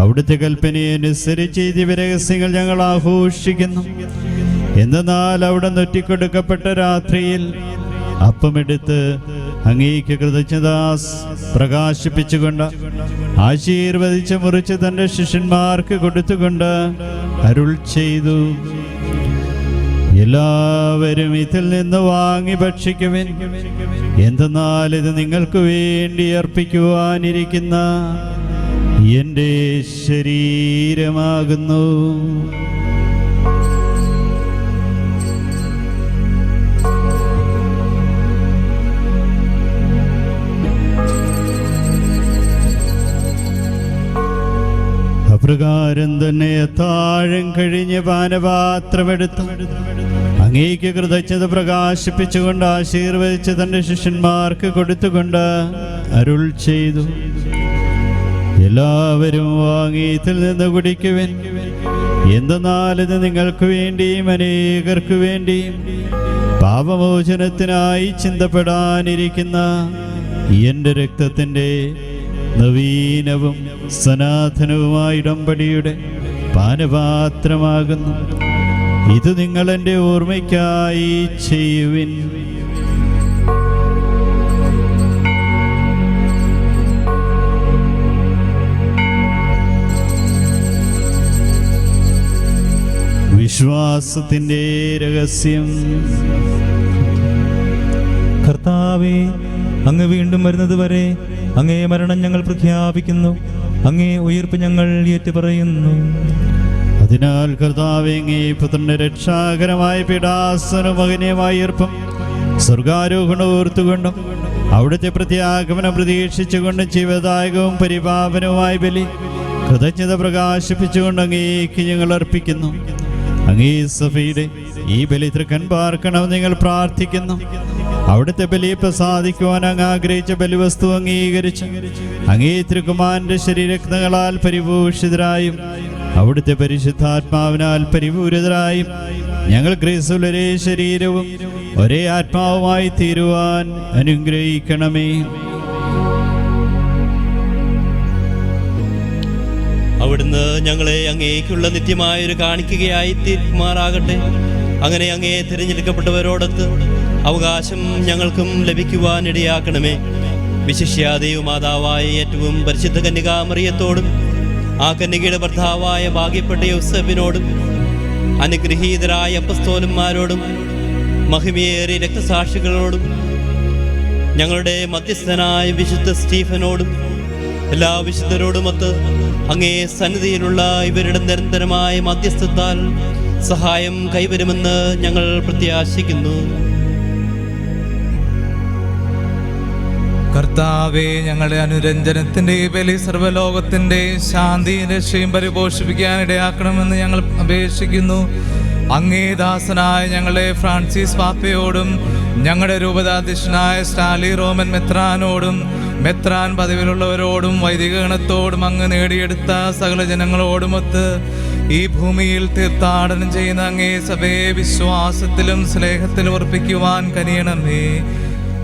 അവിടുത്തെ കൽപ്പനയനുസരിച്ച് ഈ ദിവ്യരഹസ്യങ്ങൾ ഞങ്ങൾ ആഘോഷിക്കുന്നു. എന്നാൽ അവിടെ നൊറ്റിക്കൊടുക്കപ്പെട്ട രാത്രിയിൽ അപ്പമെടുത്ത് അങ്ങേക്ക് കൃതജ്ഞത പ്രകാശിപ്പിച്ചുകൊണ്ട് ആശീർവദിച്ച് മുറിച്ച് തൻ്റെ ശിഷ്യന്മാർക്ക് കൊടുത്തുകൊണ്ട് അരുൾ ചെയ്തു, എല്ലാവരും ഇതിൽ നിന്ന് വാങ്ങി ഭക്ഷിക്കുവിൻ. എന്തെന്നാൽ ഇത് നിങ്ങൾക്ക് വേണ്ടി അർപ്പിക്കുവാനിരിക്കുന്ന എൻ്റെ ശരീരമാകുന്നു. അപ്രകാരം തന്നെ അത്താഴം കഴിഞ്ഞ് പാനപാത്രമെടുത്തു അങ്ങേക്ക് കൃതജ്ഞത പ്രകാശിപ്പിച്ചുകൊണ്ട് ആശീർവദിച്ച് തന്റെ ശിഷ്യന്മാർക്ക് കൊടുത്തുകൊണ്ട് അരുൾ ചെയ്തു, എല്ലാവരും വാങ്ങി ഇതിൽ നിന്ന് കുടിക്കുവിൻ. എന്തെന്നാൽ ഇത് നിങ്ങൾക്ക് വേണ്ടിയും അനേകർക്ക് വേണ്ടിയും പാപമോചനത്തിനായി ചിന്തപ്പെടാനിരിക്കുന്ന എൻ്റെ രക്തത്തിൻ്റെ നവീനവും സനാതനവുമായ ഉടമ്പടിയുടെ പാനപാത്രമാകുന്നു. ഇത് നിങ്ങൾ എൻ്റെ ഓർമ്മയ്ക്കായി ചെയ്യുവിൻ. വിശ്വാസത്തിൻ്റെ രഹസ്യം. കർത്താവേ, അങ്ങ് വീണ്ടും വരുന്നത് വരെ അങ്ങേ മരണം ഞങ്ങൾ പ്രഖ്യാപിക്കുന്നു, അങ്ങേ ഉയിർപ്പ് ഞങ്ങൾ ഏറ്റുപറയുന്നു. അതിനാൽ കർത്താവേ, അങ്ങേ പുത്രന്റെ രക്ഷാകരമായ പീഡാസനവും മകനീയമായ ഉയിർപ്പും സ്വർഗാരോഹണം ഓർത്തുകൊണ്ടും അവിടുത്തെ പ്രത്യാഗമനം പ്രതീക്ഷിച്ചുകൊണ്ടും ജീവദായകവും പരിപാവനവുമായ ബലി കൃതജ്ഞത പ്രകാശിപ്പിച്ചുകൊണ്ട് അങ്ങേക്ക് ഞങ്ങൾ അർപ്പിക്കുന്നു. അങ്ങേ സഭയുടെ ഈ ബലി തൃക്കൻ പാർക്കണമെന്ന് നിങ്ങൾ പ്രാർത്ഥിക്കുന്നു. അവിടുത്തെ ബലി പ്രസാദിക്കുവാൻ അങ്ങ് ആഗ്രഹിച്ച ബലിവസ്തു അംഗീകരിച്ച് അങ്ങേ തിരുക്കുമാരന്റെ ശരീരരത്നങ്ങളാൽ പരിഭൂഷിതരായും അവിടുത്തെ പരിശുദ്ധാത്മാവിനാൽ പരിപൂരിതരായും ഞങ്ങൾ ക്രിസ്തുവിൽ ഒരേ ശരീരവും ഒരേ ആത്മാവുമായി തീരുവാൻ അനുഗ്രഹിക്കണമേ. അവിടുന്ന് ഞങ്ങളെ അങ്ങേക്കുള്ള നിത്യമായൊരു കാണിക്കുകയായി തീർക്കുമാറാകട്ടെ. അങ്ങനെ അങ്ങേ തിരഞ്ഞെടുക്കപ്പെട്ടവരോടൊത്ത് അവകാശം ഞങ്ങൾക്കും ലഭിക്കുവാൻ ഇടയാക്കണമേ. വിശിഷ്യ ദൈവമാതാവായ ഏറ്റവും പരിശുദ്ധ കന്യകാമറിയത്തോടും ആ കന്യകയുടെ ഭർത്താവായ ഭാഗ്യപ്പെട്ട യോസേഫിനോടും അനുഗ്രഹീതരായ അപ്പസ്തോലന്മാരോടും മഹിമയേറിയ രക്തസാക്ഷികളോടും ഞങ്ങളുടെ മധ്യസ്ഥനായ വിശുദ്ധ സ്റ്റീഫനോടും എല്ലാ വിശുദ്ധരോടുമൊത്ത് അങ്ങേ സന്നിധിയിലുള്ള ഇവരുടെ നിരന്തരമായ മധ്യസ്ഥത്താൽ സഹായം കൈവരുമെന്ന് ഞങ്ങൾ പ്രത്യാശിക്കുന്നു. കർത്താവേ, ഞങ്ങളുടെ അനുരഞ്ജനത്തിന്റെ ബലി സർവ്വലോകത്തിന്റെ ശാന്തിയും രക്ഷയും പരിപോഷിപ്പിക്കാനിടയാക്കണമെന്ന് ഞങ്ങൾ അപേക്ഷിക്കുന്നു. അങ്ങേ ദാസനായ ഞങ്ങളുടെ ഫ്രാൻസിസ് പാപ്പയോടും ഞങ്ങളുടെ രൂപതാധ്യക്ഷനായ സ്റ്റാലി റോമൻ മെത്രാനോടും മെത്രാൻ പദവിയിലുള്ളവരോടും വൈദികഗണത്തോടും അങ്ങ് നേടിയെടുത്ത സകല ജനങ്ങളോടുമൊത്ത് ഈ ഭൂമിയിൽ തീർത്ഥാടനം ചെയ്യുന്ന അങ്ങേ സഭയെ വിശ്വാസത്തിലും സ്നേഹത്തിലും ഉറപ്പിക്കുവാൻ കനിയണമേ.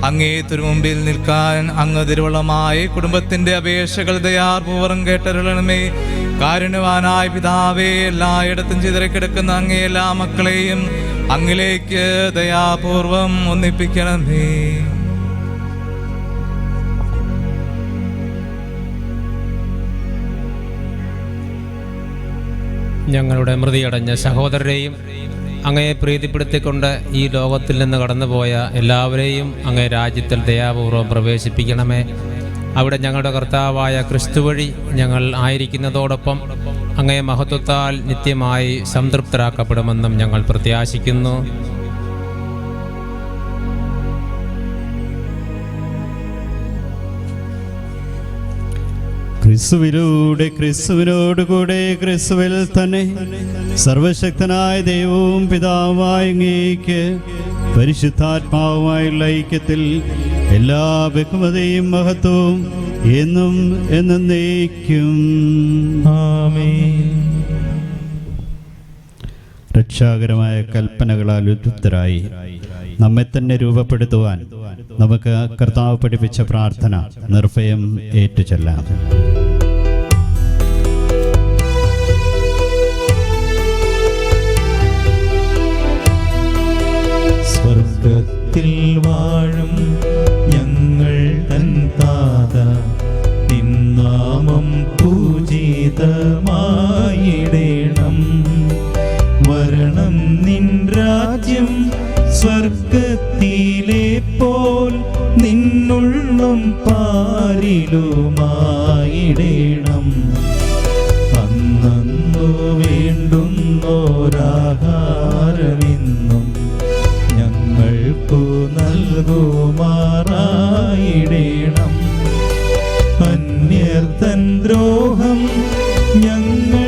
അങ്ങേ തിരുമുമ്പിൽ നിൽക്കാൻ അങ്ങ് തിരുവള്ളമായ കുടുംബത്തിന്റെ അപേക്ഷകൾ ദയാപൂർവം കേട്ടരുളണമേ. കാരുണ്യവാനായ പിതാവേ, എല്ലായിടത്തും ചിതറിക്കിടക്കുന്ന അങ്ങേ എല്ലാ മക്കളെയും അങ്ങിലേക്ക് ദയാപൂർവം ഒന്നിപ്പിക്കണമേ. ഞങ്ങളുടെ മൃതിയടഞ്ഞ സഹോദരരെയും അങ്ങയെ പ്രീതിപ്പെടുത്തിക്കൊണ്ട് ഈ ലോകത്തിൽ നിന്ന് കടന്നുപോയ എല്ലാവരെയും അങ്ങേ രാജ്യത്തിൽ ദയാപൂർവ്വം പ്രവേശിപ്പിക്കണമേ. അവിടെ ഞങ്ങളുടെ കർത്താവായ ക്രിസ്തു വഴി ഞങ്ങൾ ആയിരിക്കുന്നതോടൊപ്പം അങ്ങേ മഹത്വത്താൽ നിത്യമായി സംതൃപ്തരാക്കപ്പെടുമെന്നും ഞങ്ങൾ പ്രത്യാശിക്കുന്നു. ക്രിസ്തുവിലൂടെ ക്രിസ്തുവിനോടുകൂടെ ക്രിസ്തുവിൽ തന്നെ സർവശക്തനായ ദൈവവും പിതാവുമായ അങ്ങേക്ക് പരിശുദ്ധാത്മാവുമായുള്ള ഐക്യത്തിൽ എല്ലാ ബഹുമതിയും മഹത്വവും എന്നും എന്നേക്കും ആമേൻ. രക്ഷാകരമായ കൽപ്പനകളാൽ ഉദ്ധരായി നമ്മെ തന്നെ രൂപപ്പെടുത്തുവാൻ നമുക്ക് കർത്താവ് പഠിപ്പിച്ച പ്രാർത്ഥന നിർഭയം ഏറ്റുചൊല്ലാം. സ്വർഗത്തിൽ വാഴും ഞങ്ങൾ തൻ താത, നിൻ നാമം പൂജിതമായിടേണം. വരണം നിൻ രാജ്യം സ്വർഗത്തിലെ പോൽ നിന്നുള്ളും പാരിലുമായിടേണം. അന്നു വേണ്ടുന്നോരാഹാരമിന്നും ഞങ്ങൾക്കു നൽകുമാറായിടേണം. അന്യർ തൻ ദ്രോഹം ഞങ്ങൾ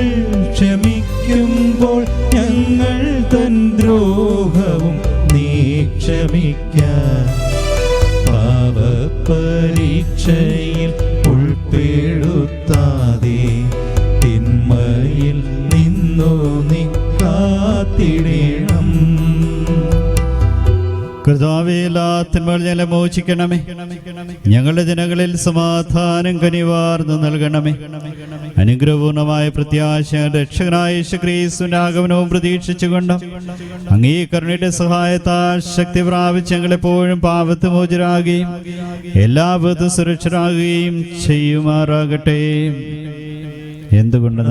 തിന്മകൾ ഞങ്ങളെ മോചിക്കണമേ. ഞങ്ങളുടെ ജനങ്ങളിൽ സമാധാനം കനിവാർന്നു നൽകണമേ. അനുഗ്രഹപൂർണമായ പ്രത്യാശ രക്ഷകനായ യേശുക്രിസ്തുവിന്റെ ആഗമനവും പ്രതീക്ഷിച്ചുകൊണ്ട് അങ്ങേ കരുണയുടെ സഹായത്താൽ ശക്തി പ്രാപിച്ച് ഞങ്ങളെപ്പോഴും പാപത്ത് മോചരാകുകയും എല്ലാ വിധ സുരക്ഷരാകുകയും ചെയ്യുമാറാകട്ടെ. എന്തുകൊണ്ട്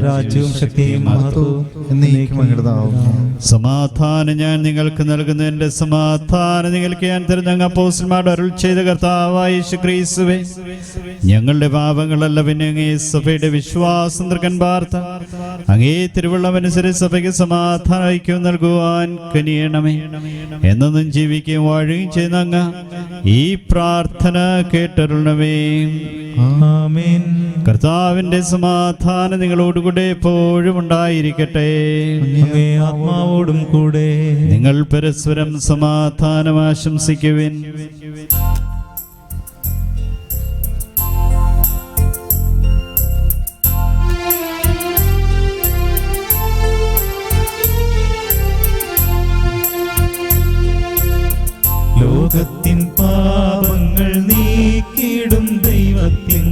രാജ്യവും ശക്തിയും മഹത്വവും എന്നേക്കും അങ്ങയുടേതാവുന്നു. സമാധാനം ഞാൻ നിങ്ങൾക്ക് നൽകുന്നു, എൻ്റെ സമാധാനം നിങ്ങൾക്ക് ഞാൻ തരുന്നു. അങ്ങ് അപ്പോസ്തലന്മാരോട് അരുൾ ചെയ്ത കർത്താവായ യേശുക്രിസ്തുവേ, ഞങ്ങളുടെ പാപങ്ങളല്ല പിന്നെ അങ്ങേ സഭയുടെ വിശ്വാസം തൃക്കൻ പാർത്ത അങ്ങേ തിരുവള്ളമനുസരിച്ച് സഭയ്ക്ക് സമാധാന ഐക്യം നൽകുവാൻ കനിയണമേ. എന്നും ജീവിക്കുകയും വാഴുകയും ചെയ്യുന്ന അങ്ങ് ഈ പ്രാർത്ഥന കേട്ടരുളണമേ. ആമേൻ. കർത്താവിന്റെ സമാധാനം നിങ്ങളോടുകൂടെ എപ്പോഴും ഉണ്ടായിരിക്കട്ടെ. അങ്ങേ ആത്മാവോടും കൂടെ. നിങ്ങൾ പരസ്പരം സമാധാനം ആശംസിക്കുവിൻ. ലോകത്തിൻ പാപങ്ങൾ നീക്കിടും ദൈവത്തിൻ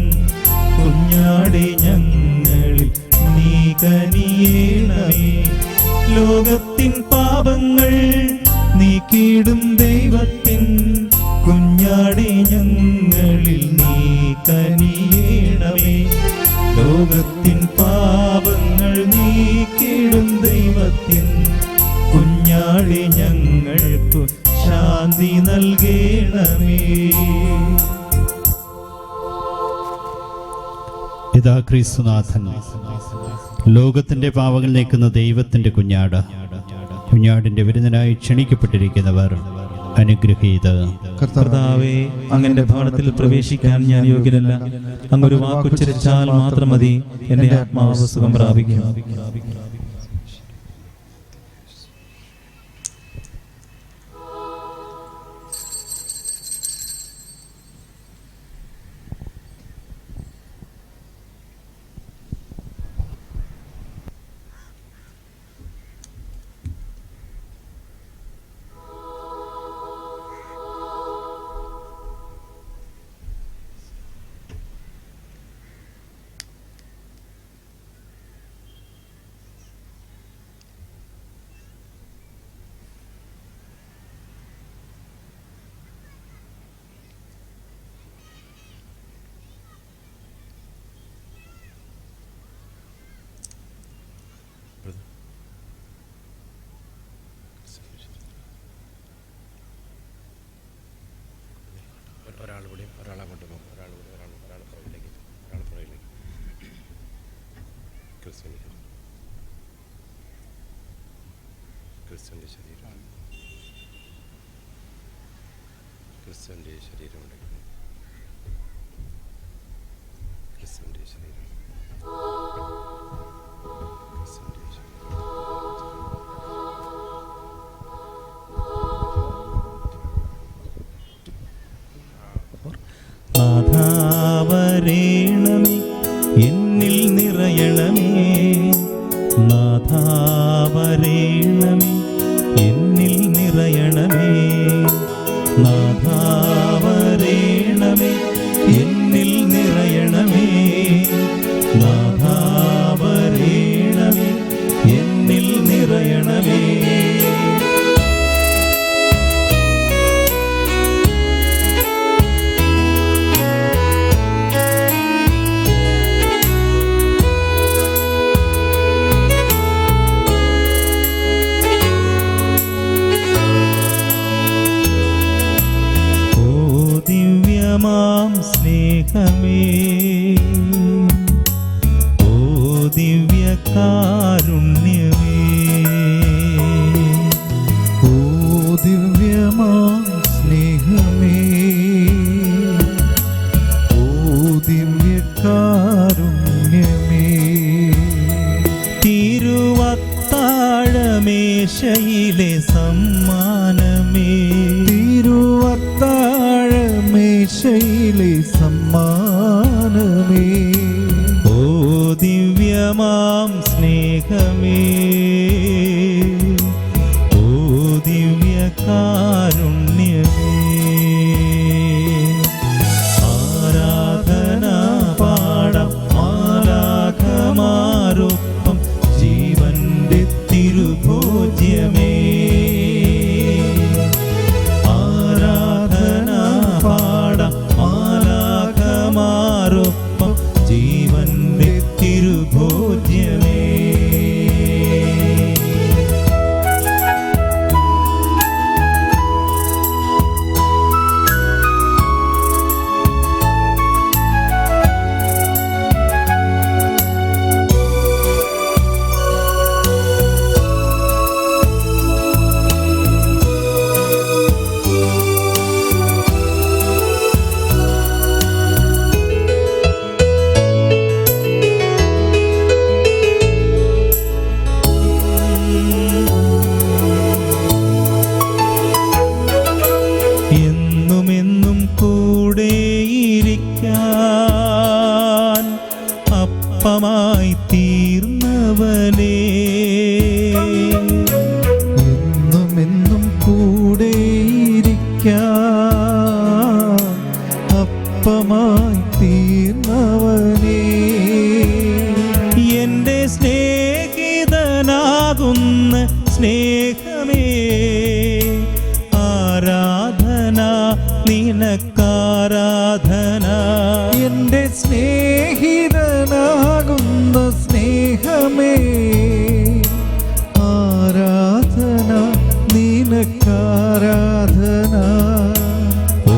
കുഞ്ഞാടെ ഞങ്ങളിൽ നീ കനിയേണമേ. ലോകത്തിൻ പാപങ്ങൾ നീക്കിടും ദൈവത്തിൻ കുഞ്ഞാടെ ഞങ്ങളിൽ നീ കനിയേണമേ. ലോകത്തിൻ പാപങ്ങൾ നീക്കിടും ദൈവത്തിൻ കുഞ്ഞാടെ ഞങ്ങൾക്കു ശാന്തി നൽകണമേ. ഇതാ ക്രിസ്തുനാഥൻ, ലോകത്തിന്റെ പാപങ്ങൾ നീക്കുന്ന ദൈവത്തിന്റെ കുഞ്ഞാട്. കുഞ്ഞാടിന്റെ വിരുന്നിനായി ക്ഷണിക്കപ്പെട്ടിരിക്കുന്നവർ അനുഗ്രഹീത. കർത്താവേ, അങ്ങന്റെ ഭവനത്തിൽ പ്രവേശിക്കാൻ ഞാൻ യോഗ്യനല്ല. അങ്ങൊരു വാക്കുച്ചരിച്ചാൽ മാത്രം മതി, എന്റെ ആത്മാവ് സുഖം പ്രാപിക്കും. ക്രിസ്തുവിൻ്റെ ശരീരം ക്രിസ്തുവിൻ്റെ ശരീരം നാഥാവരേണമേ, എന്നിൽ നിറയണമേ. നാഥാവരേണമേ, എന്നിൽ നിറയണമേ. നാഥാവരേണമേ, എന്നിൽ നിറയണമേ. നാഥാവരേണമേ, എന്നിൽ നിറയണമേ. ദിവ്യമാം സ്നേഹമേ, ഓ ദിവ്യകാരുണ്യമേ, ഓ ദിവ്യമാം സ്നേഹമേ, ഓ ദിവ്യകാരുണ്യമേ. തിരുവത്താഴമേശയിലെ സമ്മാനമേ, തിരുവത്താഴമേശയിലെ സമ്മാനമേ, ഓ ദിവ്യമാം സ്നേഹമേ, ഓ ദിവ്യകാരുണ്യമേ. അപ്പമായി തീർന്നവനേ, എന്നും കൂടെയിരിക്കാൻ അപ്പമായി തീർന്നവനേ, എൻ്റെ സ്നേഹിതനാകുന്ന സ്നേഹമേ, ആരാധന നിനക്കാരാധന. എൻ്റെ സ്നേഹിതനാകുന്ന സ്നേഹമേ, ആരാധന നിനക്കാരാധന. ഓ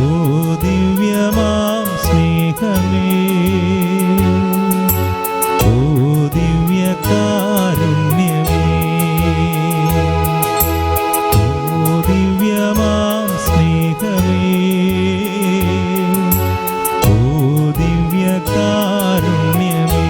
ദിവ്യമാം സ്നേഹമേ, ഓ ദിവ്യകാരുണ്യമേ, ഓ ദിവ്യമാം സ്നേഹമേ, ഓ ദിവ്യകാരുണ്യമേ.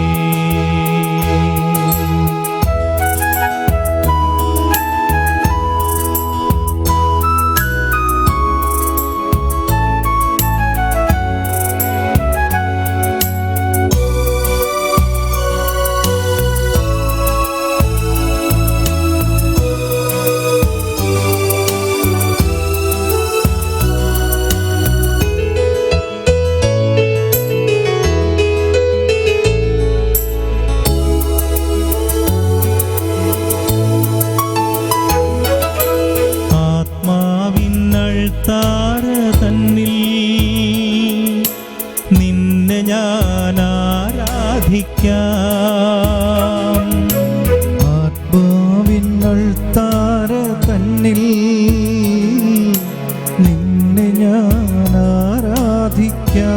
ആത്മാവിനൾത്താര തന്നിൽ നിന്നെ ഞാൻ ആരാധിക്കാം, ആത്മാവിനൾത്താര തന്നിൽ നിന്നെ ഞാൻ ആരാധിക്കാം.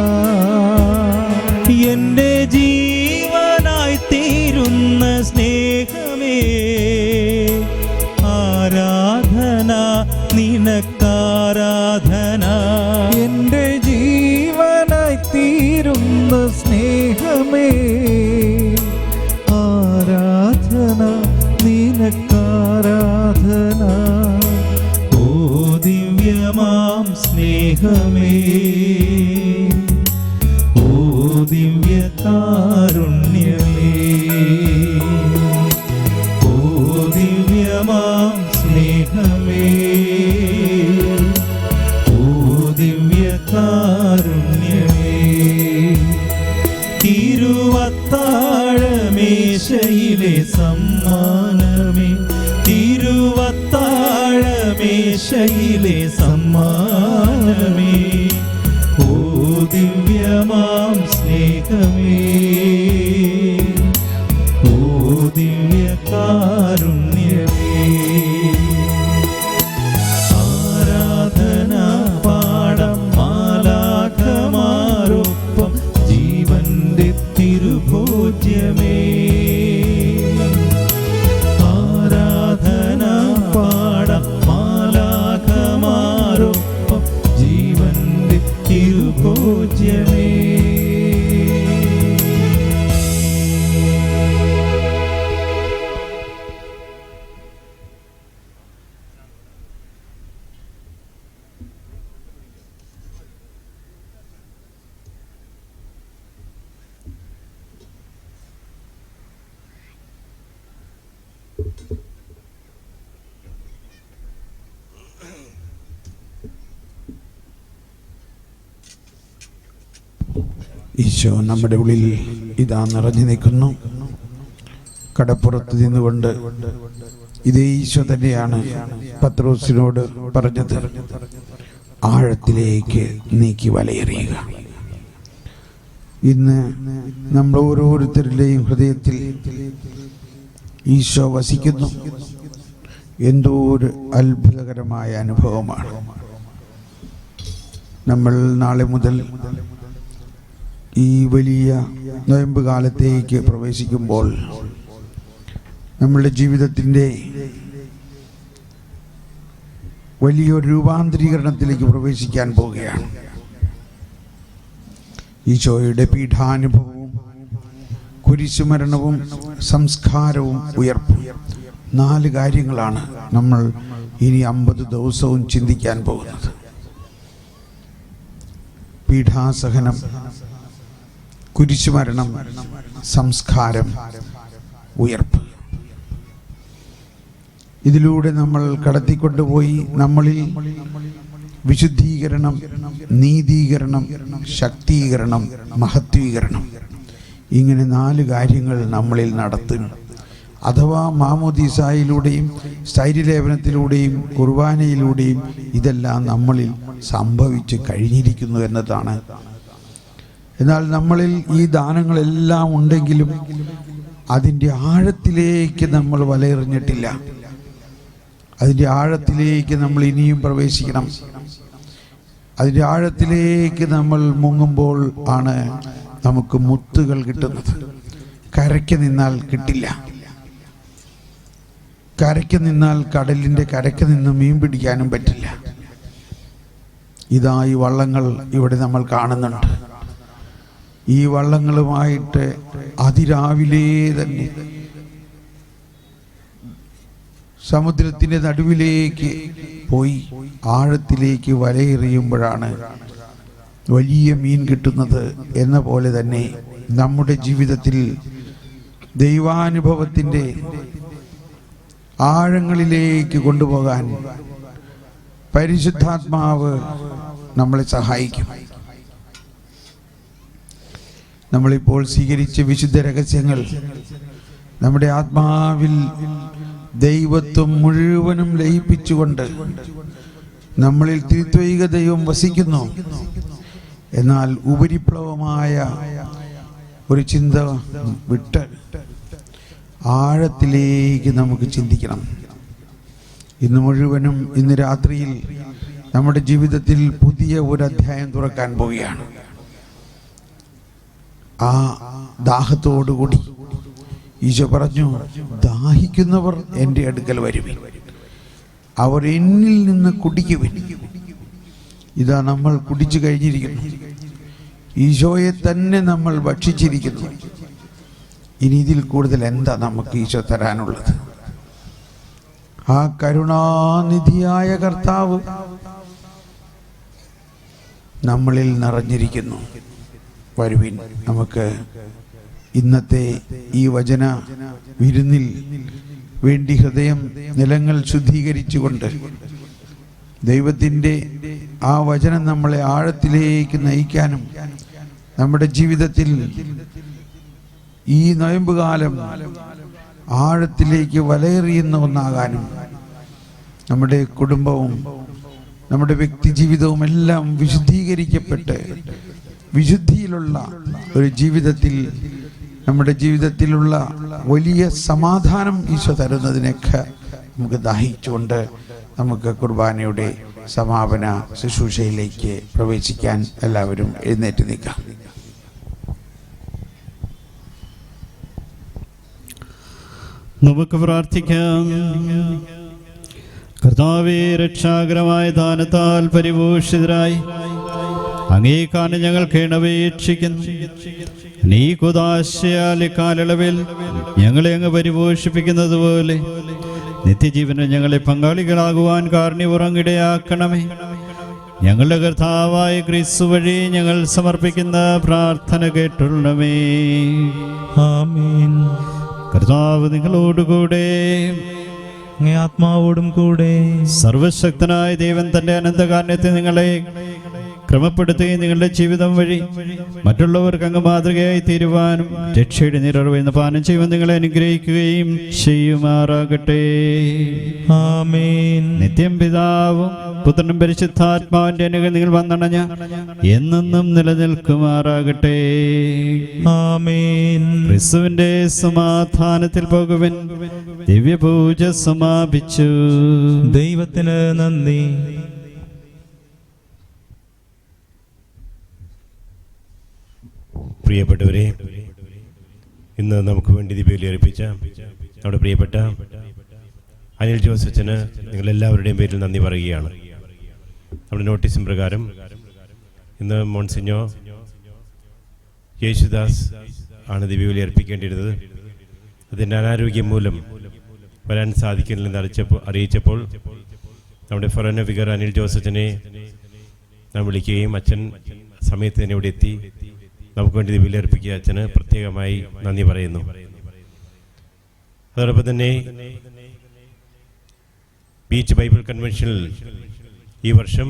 എൻ്റെ ജീവനായി തീരുന്ന സ്നേഹമേ, ആരാധന നിനക്കാരാധന. എൻ്റെ ജീവനായി തീരുന്ന സ്നേഹമേ, ആരാധന നിനക്കാരാധന. ഓ ദിവ്യമാം സ്നേഹമേ, ഓ ദിവ്യകാരുണ്യമേ, ഓ ദിവ്യമാം സ്നേഹമേ, ഓ ദിവ്യകാരുണ്യമേ. തിരുവത്താഴമേശയിലെ സമ്മാനമേ, തിരുവത്താഴമേശയിലെ സമ്മാനമേ, ഓ ദിവ്യമാം സ്നേഹമേ, ഓ ദിവ്യകാരുണ്യമേ. ആരാധന പാടം മാലാഖമാരൊപ്പം ജീവന്റെ തിരുഭോജ്യമേ, ആരാധന പാടം മാലാഖമാരൊപ്പം ജീവന്റെ തിരുഭോജ്യമേ. ഈശോ നമ്മുടെ ഉള്ളിൽ ഇതാ നിറഞ്ഞു നിൽക്കുന്നു. കടപ്പുറത്ത് നിന്നുകൊണ്ട് ഇതേ ഈശോ തന്നെയാണ് പത്രോസിനോട് പറഞ്ഞത്, ആഴത്തിലേക്ക് നീക്കി വലയെറിയുക. ഇന്ന് നമ്മൾ ഓരോരുത്തരുടെയും ഹൃദയത്തിൽ ഈശോ വസിക്കുന്നു. എന്തോ ഒരു അത്ഭുതകരമായ അനുഭവമാണ്. നമ്മൾ നാളെ മുതൽ ഈ വലിയ നോയമ്പ് കാലത്തേക്ക് പ്രവേശിക്കുമ്പോൾ നമ്മളുടെ ജീവിതത്തിൻ്റെ വലിയൊരു രൂപാന്തരീകരണത്തിലേക്ക് പ്രവേശിക്കാൻ പോവുകയാണ്. ഈശോയുടെ പീഠാനുഭവവും കുരിശുമരണവും സംസ്കാരവും ഉയർപ്പും 4 കാര്യങ്ങളാണ് നമ്മൾ ഇനി 50 ദിവസവും ചിന്തിക്കാൻ പോകുന്നത്. പീഠാസഹനം, കുരിശുമരണം, സംസ്കാരം, ഉയർപ്പ്. ഇതിലൂടെ നമ്മൾ കടത്തിക്കൊണ്ടുപോയി നമ്മളിൽ വിശുദ്ധീകരണം, നീതീകരണം, ശക്തീകരണം, മഹത്വീകരണം, ഇങ്ങനെ 4 കാര്യങ്ങൾ നമ്മളിൽ നടത്തും. അഥവാ മാമോദീസായിലൂടെയും സ്ഥൈര്യലേപനത്തിലൂടെയും കുർബാനയിലൂടെയും ഇതെല്ലാം നമ്മളിൽ സംഭവിച്ച് കഴിഞ്ഞിരിക്കുന്നു എന്നതാണ്. എന്നാൽ നമ്മളിൽ ഈ ദാനങ്ങളെല്ലാം ഉണ്ടെങ്കിലും അതിൻ്റെ ആഴത്തിലേക്ക് നമ്മൾ വലയെറിഞ്ഞിട്ടില്ല. അതിൻ്റെ ആഴത്തിലേക്ക് നമ്മൾ ഇനിയും പ്രവേശിക്കണം. അതിൻ്റെ ആഴത്തിലേക്ക് നമ്മൾ മുങ്ങുമ്പോൾ ആണ് നമുക്ക് മുത്തുകൾ കിട്ടുന്നത്. കരയ്ക്ക് നിന്നാൽ കിട്ടില്ല. കരയ്ക്ക് നിന്നാൽ കടലിൻ്റെ കരയ്ക്ക് നിന്ന് മീൻ പിടിക്കാനും പറ്റില്ല. ഇതാ ഈ വള്ളങ്ങൾ ഇവിടെ നമ്മൾ കാണുന്നുണ്ട്. ഈ വള്ളങ്ങളുമായിട്ട് അതിരാവിലെ തന്നെ സമുദ്രത്തിൻ്റെ നടുവിലേക്ക് പോയി ആഴത്തിലേക്ക് വലയെറിയുമ്പോഴാണ് വലിയ മീൻ കിട്ടുന്നത്. എന്ന പോലെ തന്നെ നമ്മുടെ ജീവിതത്തിൽ ദൈവാനുഭവത്തിൻ്റെ ആഴങ്ങളിലേക്ക് കൊണ്ടുപോകാൻ പരിശുദ്ധാത്മാവ് നമ്മളെ സഹായിക്കും. നമ്മളിപ്പോൾ സ്വീകരിച്ച വിശുദ്ധ രഹസ്യങ്ങൾ നമ്മുടെ ആത്മാവിൽ ദൈവത്വം മുഴുവനും ലയിപ്പിച്ചുകൊണ്ട് നമ്മളിൽ ത്രിത്വൈക ദൈവം വസിക്കുന്നു. എന്നാൽ ഉപരിപ്ലവമായ ഒരു ചിന്ത വിട്ട് ആഴത്തിലേക്ക് നമുക്ക് ചിന്തിക്കണം. ഇന്ന് മുഴുവനും, ഇന്ന് രാത്രിയിൽ നമ്മുടെ ജീവിതത്തിൽ പുതിയ ഒരു അധ്യായം തുറക്കാൻ പോവുകയാണ്. ആ ദാഹത്തോടുകൂടി ഈശോ പറഞ്ഞു, ദാഹിക്കുന്നവർ എൻ്റെ അടുക്കൽ വരുവിൻ, അവർ എന്നിൽ നിന്ന് കുടിക്കുവിൻ. ഇതാ നമ്മൾ കുടിച്ചു കഴിഞ്ഞിരിക്കുന്നു. ഈശോയെ തന്നെ നമ്മൾ ഭക്ഷിച്ചിരിക്കുന്നു. ഇനി ഇതിൽ കൂടുതൽ എന്താ നമുക്ക് ഈശോ തരാനുള്ളത്? ആ കരുണാനിധിയായ കർത്താവ് നമ്മളിൽ നിറഞ്ഞിരിക്കുന്നു. വരുവിൻ, നമുക്ക് ഇന്നത്തെ ഈ വചന വിരുന്നിൽ വേണ്ടി ഹൃദയം നിലങ്ങൾ ശുദ്ധീകരിച്ചുകൊണ്ട് ദൈവത്തിൻ്റെ ആ വചനം നമ്മളെ ആഴത്തിലേക്ക് നയിക്കാനും നമ്മുടെ ജീവിതത്തിൽ ഈ നോയമ്പുകാലം ആഴത്തിലേക്ക് വലയെറിയുന്ന ഒന്നാകാനും നമ്മുടെ കുടുംബവും നമ്മുടെ വ്യക്തി ജീവിതവും എല്ലാം വിശുദ്ധീകരിക്കപ്പെട്ട് വിശുദ്ധിയിലുള്ള ഒരു ജീവിതത്തിൽ നമ്മുടെ ജീവിതത്തിലുള്ള വലിയ സമാധാനം ഈശോ തരുന്നതിനൊക്കെ നമുക്ക് ദാഹിച്ചുകൊണ്ട് നമുക്ക് കുർബാനയുടെ സമാപന ശുശ്രൂഷയിലേക്ക് പ്രവേശിക്കാൻ എല്ലാവരും എഴുന്നേറ്റ് നിൽക്കാം. നമുക്ക് പ്രാർത്ഥിക്കാം. കർത്താവേ, രക്ഷാകരമായ ദാനത്താൽ പരിപോഷിതരായി അങ്ങേക്കാണ് ഞങ്ങൾ കേണപേക്ഷിക്കുന്നു. നീ കുദാശയാൽ കാലയളവിൽ ഞങ്ങളെ അങ്ങ് പരിപോഷിപ്പിക്കുന്നത് പോലെ നിത്യജീവന് ഞങ്ങളെ പങ്കാളികളാകുവാൻ കാരുണ്യപൂർവ്വം ഞങ്ങളുടെ കർത്താവായ ക്രിസ്തു വഴി ഞങ്ങൾ സമർപ്പിക്കുന്ന പ്രാർത്ഥന കേട്ടുള്ളമേ. ആമേൻ. കർത്താവ് നിങ്ങളോടുകൂടെ, അങ്ങേ ആത്മാവോടും കൂടെ. സർവശക്തനായ ദൈവം തന്റെ അനന്തകാരുണ്യത്തെ നിങ്ങളെ ക്രമപ്പെടുത്തുകയും നിങ്ങളുടെ ജീവിതം വഴി മറ്റുള്ളവർക്ക് അങ്ങ് മാതൃകയായി തീരുവാനും രക്ഷയുടെ നിറവെന്ന് പാനം ചെയ്യുവാൻ നിങ്ങളെ അനുഗ്രഹിക്കുകയും ചെയ്യുമാറാകട്ടെ. ആമേൻ. നിത്യം പിതാവും പുത്രനും പരിശുദ്ധാത്മാവിന്റെ അനുഗ്രഹം നിങ്ങൾ വന്നണഞ്ഞ എന്നെന്നും നിലനിൽക്കുമാറാകട്ടെ. ആമേൻ. ക്രിസ്തുവിന്റെ സമാധാനത്തിൽ പോകുവിൻ. ദിവ്യപൂജ സമാപിച്ചു. ദൈവത്തിന് നന്ദി. പ്രിയപ്പെട്ടവരെ, ഇന്ന് നമുക്ക് വേണ്ടി ദിവ്യബലി അർപ്പിച്ച നമ്മുടെ പ്രിയപ്പെട്ട അനിൽ ജോസച്ചന് നിങ്ങളെല്ലാവരുടെയും പേരിൽ നന്ദി പറയുകയാണ്. നമ്മുടെ നോട്ടീസും പ്രകാരം ഇന്ന് മോൺസിഞ്ഞോ യേശുദാസ് ആണ് ദിവ്യബലി അർപ്പിക്കേണ്ടിയിരുന്നത്. അതിൻ്റെ അനാരോഗ്യം മൂലം വരാൻ സാധിക്കുന്നില്ലെന്ന് അറിയിച്ചപ്പോൾ നമ്മുടെ ഫൊറോന ഫിഗർ അനിൽ ജോസച്ചനെ നാം വിളിക്കുകയും അച്ഛൻ സമയത്ത് തന്നെ ഇവിടെ എത്തി നമുക്ക് വേണ്ടി ഇത് ബലിയർപ്പിക്കുക അച്ഛന് പ്രത്യേകമായി നന്ദി പറയുന്നു. അതോടൊപ്പം തന്നെ ബീച്ച് ബൈബിൾ കൺവെൻഷനിൽ ഈ വർഷം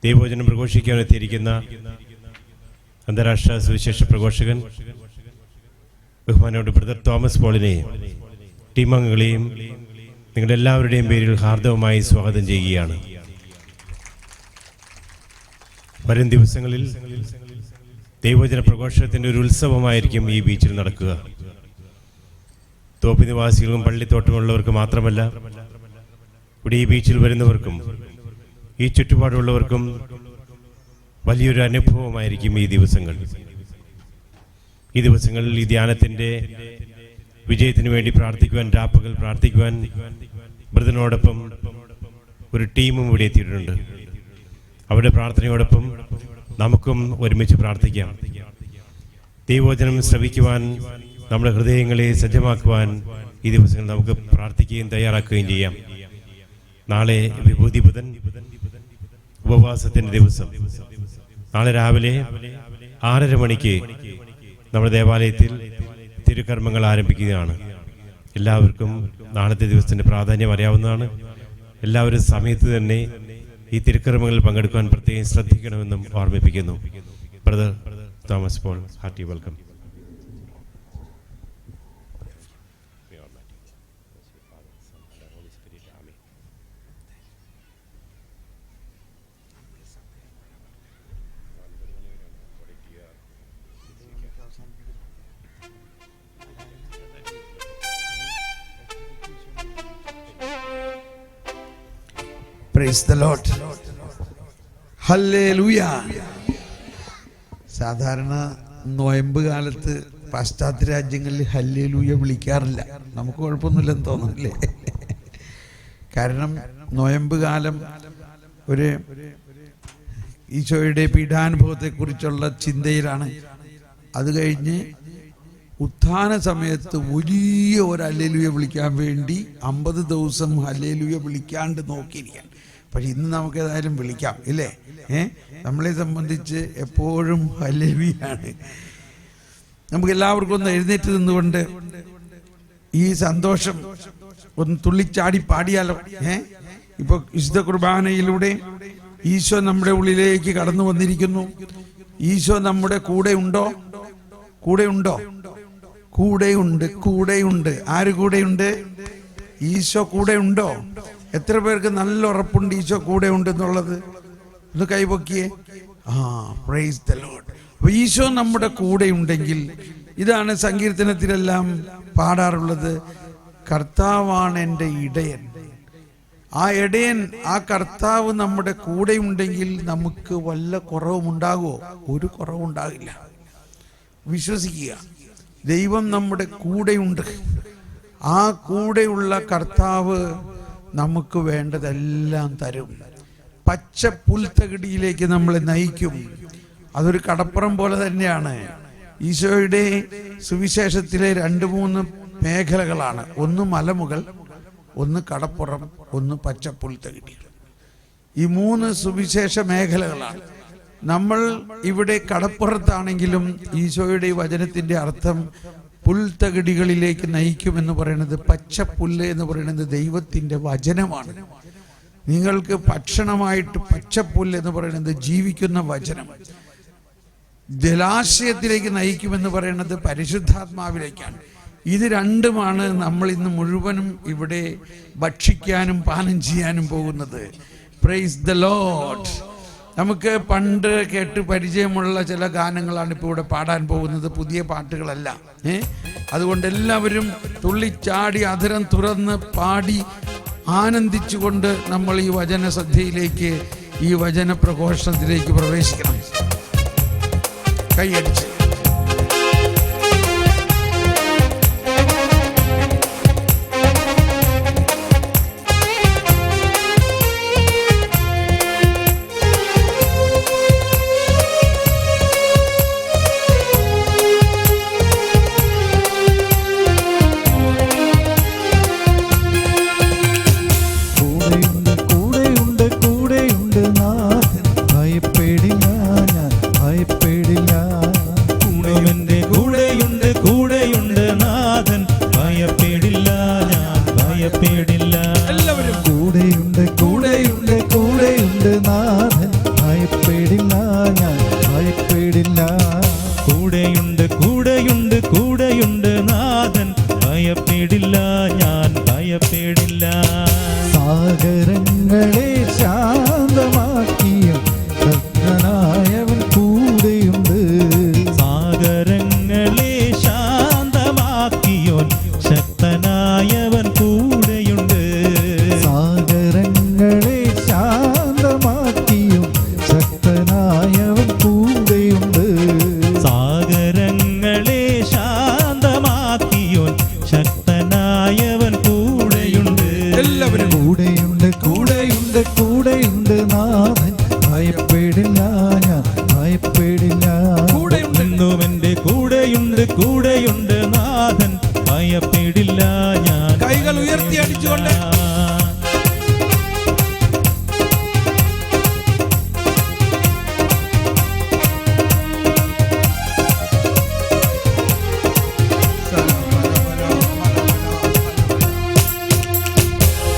ദൈവവചനം പ്രഘോഷിക്കാൻ എത്തിയിരിക്കുന്ന അന്താരാഷ്ട്ര സുവിശേഷ പ്രഘോഷകൻ ബഹുമാനോട് ബ്രദർ തോമസ് പോളിനെയും ടീമംഗങ്ങളെയും നിങ്ങളുടെ എല്ലാവരുടെയും പേരിൽ ഹാർദവമായി സ്വാഗതം ചെയ്യുകയാണ്. വരും ദിവസങ്ങളിൽ ദൈവവചന പ്രഘോഷണത്തിൻ്റെ ഒരു ഉത്സവമായിരിക്കും ഈ ബീച്ചിൽ നടക്കുക. തോപ്പ് നിവാസികൾക്കും പള്ളിത്തോട്ടമുള്ളവർക്ക് മാത്രമല്ല, ഇവിടെ ഈ ബീച്ചിൽ വരുന്നവർക്കും ഈ ചുറ്റുപാടുള്ളവർക്കും വലിയൊരു അനുഭവമായിരിക്കും ഈ ദിവസങ്ങൾ. ഈ ദിവസങ്ങളിൽ ഈ ധ്യാനത്തിൻ്റെ വിജയത്തിന് വേണ്ടി പ്രാർത്ഥിക്കുവാൻ, രാപ്പകൽ പ്രാർത്ഥിക്കുവാൻ ബ്രദറിനോടൊപ്പം ഒരു ടീമും ഇവിടെ എത്തിയിട്ടുണ്ട്. അവരുടെ പ്രാർത്ഥനയോടൊപ്പം നമുക്കും ഒരുമിച്ച് പ്രാർത്ഥിക്കാം. ദൈവവചനം ശ്രവിക്കുവാൻ, നമ്മുടെ ഹൃദയങ്ങളെ സജ്ജമാക്കുവാൻ ഈ ദിവസങ്ങൾ നമുക്ക് പ്രാർത്ഥിക്കുകയും തയ്യാറാക്കുകയും ചെയ്യാം. നാളെ വിഭൂതി ബുധൻ, ഉപവാസത്തിൻ്റെ ദിവസം. നാളെ രാവിലെ 6:30 മണിക്ക് നമ്മുടെ ദേവാലയത്തിൽ തിരുക്കർമ്മങ്ങൾ ആരംഭിക്കുകയാണ്. എല്ലാവർക്കും നാളത്തെ ദിവസത്തിൻ്റെ പ്രാധാന്യം അറിയാവുന്നതാണ്. എല്ലാവരും സമയത്ത് തന്നെ ഈ തിരുക്കർമ്മങ്ങളിൽ പങ്കെടുക്കാൻ പ്രത്യേകം ശ്രദ്ധിക്കണമെന്നും ഓർമ്മിപ്പിക്കുന്നു. Brother Thomas Paul, hearty welcome. Praise the Lord. Hallelujah. സാധാരണ നോയമ്പ് കാലത്ത് പാശ്ചാത്യ രാജ്യങ്ങളിൽ ഹല്ലേലൂയ വിളിക്കാറില്ല. നമുക്ക് കുഴപ്പമൊന്നുമില്ലെന്ന് തോന്നുന്നില്ലേ? കാരണം നോയമ്പ് കാലം ഒരു ഈശോയുടെ പീഡാനുഭവത്തെക്കുറിച്ചുള്ള ചിന്തയിലാണ്. അത് കഴിഞ്ഞ് ഉത്ഥാന സമയത്ത് വലിയ ഒരു ഹല്ലേലൂയ വിളിക്കാൻ വേണ്ടി 50 ദിവസം ഹല്ലേലൂയ വിളിക്കാണ്ട് നോക്കിയിരിക്കാൻ. പക്ഷെ ഇന്ന് നമുക്ക് ഏതായാലും വിളിക്കാം, ഇല്ലേ? നമ്മളെ സംബന്ധിച്ച് എപ്പോഴും ഹല്ലേലൂയയാണ്. നമുക്ക് എല്ലാവർക്കും ഒന്ന് എഴുന്നേറ്റ് നിന്നുകൊണ്ട് ഈ സന്തോഷം ഒന്ന് തുള്ളിച്ചാടി പാടിയാലോ? ഇപ്പൊ വിശുദ്ധ കുർബാനയിലൂടെ ഈശോ നമ്മുടെ ഉള്ളിലേക്ക് കടന്നു വന്നിരിക്കുന്നു. ഈശോ നമ്മുടെ കൂടെ ഉണ്ടോ? കൂടെ ഉണ്ടോ? കൂടെയുണ്ട്, കൂടെയുണ്ട്. ആര് കൂടെയുണ്ട്? ഈശോ കൂടെ ഉണ്ടോ? എത്ര പേർക്ക് നല്ല ഉറപ്പുണ്ട് ഈശോ കൂടെ ഉണ്ട് എന്നുള്ളത്? ഒന്ന് കൈപൊക്കിയേ. Praise the Lord. അപ്പൊ ഈശോ നമ്മുടെ കൂടെ ഉണ്ടെങ്കിൽ, ഇതാണ് സങ്കീർത്തനത്തിലെല്ലാം പാടാറുള്ളത്, കർത്താവാണ് എൻ്റെ ഇടയൻ. ആ ഇടയൻ, ആ കർത്താവ് നമ്മുടെ കൂടെ ഉണ്ടെങ്കിൽ നമുക്ക് വല്ല കുറവുമുണ്ടാകുമോ? ഒരു കുറവുണ്ടാകില്ല. വിശ്വസിക്കുക, ദൈവം നമ്മുടെ കൂടെയുണ്ട്. ആ കൂടെയുള്ള കർത്താവ് നമുക്ക് വേണ്ടതെല്ലാം തരും. പച്ച പുൽത്തകിടിയിലേക്ക് നമ്മളെ നയിക്കും. അതൊരു കടപ്പുറം പോലെ തന്നെയാണ്. ഈശോയുടെ സുവിശേഷത്തിലെ 2-3 മേഖലകളാണ്. ഒന്ന് മലമുകൾ, ഒന്ന് കടപ്പുറം, ഒന്ന് പച്ച പുൽത്തകിടി. ഈ 3 സുവിശേഷ മേഖലകളാണ്. നമ്മൾ ഇവിടെ കടപ്പുറത്താണെങ്കിലും ഈശോയുടെ വചനത്തിന്റെ അർത്ഥം പുൽത്തകിടികളിലേക്ക് നയിക്കുമെന്ന് പറയുന്നത്, പച്ചപ്പുല്ല് എന്ന് പറയുന്നത് ദൈവത്തിന്റെ വചനമാണ്. നിങ്ങൾക്ക് ഭക്ഷണമായിട്ട് പച്ചപ്പുല്ല് എന്ന് പറയുന്നത് ജീവിക്കുന്ന വചനം. ജലാശയത്തിലേക്ക് നയിക്കുമെന്ന് പറയുന്നത് പരിശുദ്ധാത്മാവിലേക്കാണ്. ഇത് രണ്ടുമാണ് നമ്മൾ ഇന്ന് മുഴുവനും ഇവിടെ ഭക്ഷിക്കാനും പാനം ചെയ്യാനും പോകുന്നത്. Praise the Lord. നമുക്ക് പണ്ട് കേട്ട് പരിചയമുള്ള ചില ഗാനങ്ങളാണ് ഇപ്പോൾ ഇവിടെ പാടാൻ പോകുന്നത്, പുതിയ പാട്ടുകളല്ല. അതുകൊണ്ട് എല്ലാവരും തുള്ളിച്ചാടി അധരം തുറന്ന് പാടി ആനന്ദിച്ചുകൊണ്ട് നമ്മൾ ഈ വചന ശ്രദ്ധയിലേക്ക്, ഈ വചന പ്രഘോഷണത്തിലേക്ക് പ്രവേശിക്കണം. കൈയടിച്ച് ഭയപ്പെടില്ല, ഞാൻ ഭയപ്പെടില്ല. കൂടെയുണ്ട് കൂടെയുണ്ട് കൂടെയുണ്ട് നാഥൻ, ഭയപ്പെടില്ല ഞാൻ ഭയപ്പെടില്ല. സാഗരങ്ങളെ ശാന്തമാക്കിയ ശക്തനായവൻ കൂടെയുണ്ട്. സാഗരങ്ങളെ ശാന്തമാക്കിയോൻ ശക്തനായവൻ കൂടെയുണ്ട്. സാഗരങ്ങളെ ശാന്തമാക്കിയോ ശക്തനായവൻ കൂടെയുണ്ട്. സാഗരങ്ങളെ ശാന്തമാക്കിയോൻ ശക്തനായവൻ കൂടെയുണ്ട്. എല്ലാവരും കൂടെയുണ്ട് കൂടെയുണ്ട് കൂടെയുണ്ട് നാഥൻ, ഭയപ്പെടില്ല ഞാൻ ഭയപ്പെടില്ല. എന്നും എന്റെ കൂടെയുണ്ട് കൂടെയുണ്ട് നാഥൻ, ഭയപ്പെടില്ല ഞാൻ. കൈകൾ ഉയർത്തി അടിച്ചുകൊണ്ട്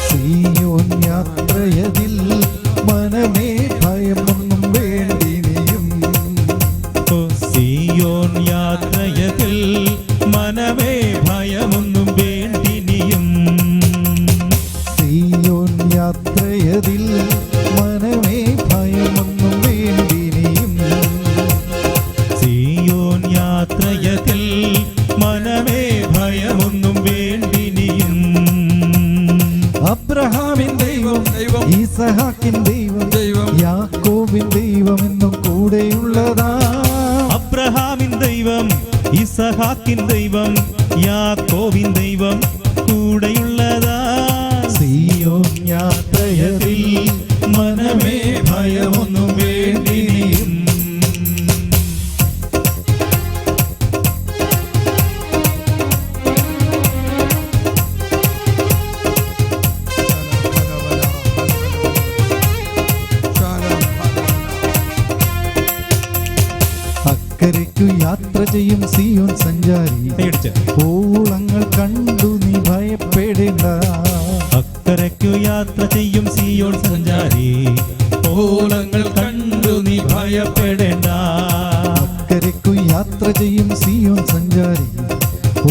സീയോൻ യാത്രയതിൽ മനമേ ഭയമൊന്നും വേണ്ടിനിയും. സിയോൻ യാത്രയതിൽ മനമേ ഭയമൊന്നും വേണ്ടിനിയും. സീയോൻ യാത്രയതിൽ മനമേ ഭയമൊന്നും വേണ്ടിനിയും. സിയോൻ യാത്രയതിൽ മനമേ ഭയമൊന്നും വേണ്ടിനിയും. അബ്രഹാമിൻ ദൈവം ദൈവം, ഈസഹാക്കിൻ ദൈവം ദൈവം, യാക്കോബിൻ ദൈവം എന്നും കൂടെയുള്ളതാ. അബ്രഹാമിൻ ദൈവം ഇസഹാക്കിൻ ദൈവം യാക്കോബിൻ ദൈവം കൂടെയുള്ളതാ. സീയോൻ യാത്രയതിൽ മനമേ ഭയമൊന്നും വേണ്ടിനിയും. അക്കരയ്ക്കു യാത്ര ചെയ്യും സീയോൻ സഞ്ചാരി, ഓളങ്ങൾ കണ്ടു നീ ഭയപ്പെടേണ്ട. അക്കരയ്ക്കു യാത്ര ചെയ്യും സിയോൻ സഞ്ചാരി, ഓളങ്ങൾ കണ്ടു നീ ഭയപ്പെടേണ്ട. അക്കരയ്ക്കു യാത്ര ചെയ്യും സീയോൻ സഞ്ചാരി,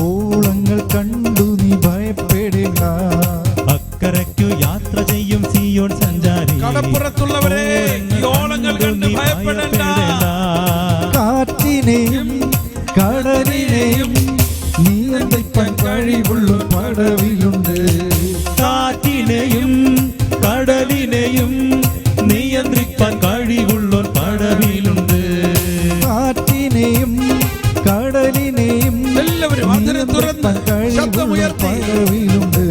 ഓളങ്ങൾ കണ്ടു നീ ഭയപ്പെടേണ്ട. അക്കരയ്ക്കു യാത്ര ചെയ്യും സിയോൻ സഞ്ചാരി, കടപ്പുറത്തുള്ളവരെ ഈ ഓളങ്ങൾ കണ്ട് ഭയപ്പെടേണ്ട. കാറ്റിനെയും കടലിനെയും നിയന്ത്രിക്കാൻ കഴിവുള്ള പടവിലുണ്ട്. കാറ്റിനെയും കടലിനെയും നിയന്ത്രിക്കാൻ കഴിവുള്ള പടവിലുണ്ട്. കാറ്റിനെയും കടലിനെയും എല്ലാവരും അതിനെ തുറന്ന് കഴിവുള്ള ശബ്ദമുയർത്തി പടവിലുണ്ട്.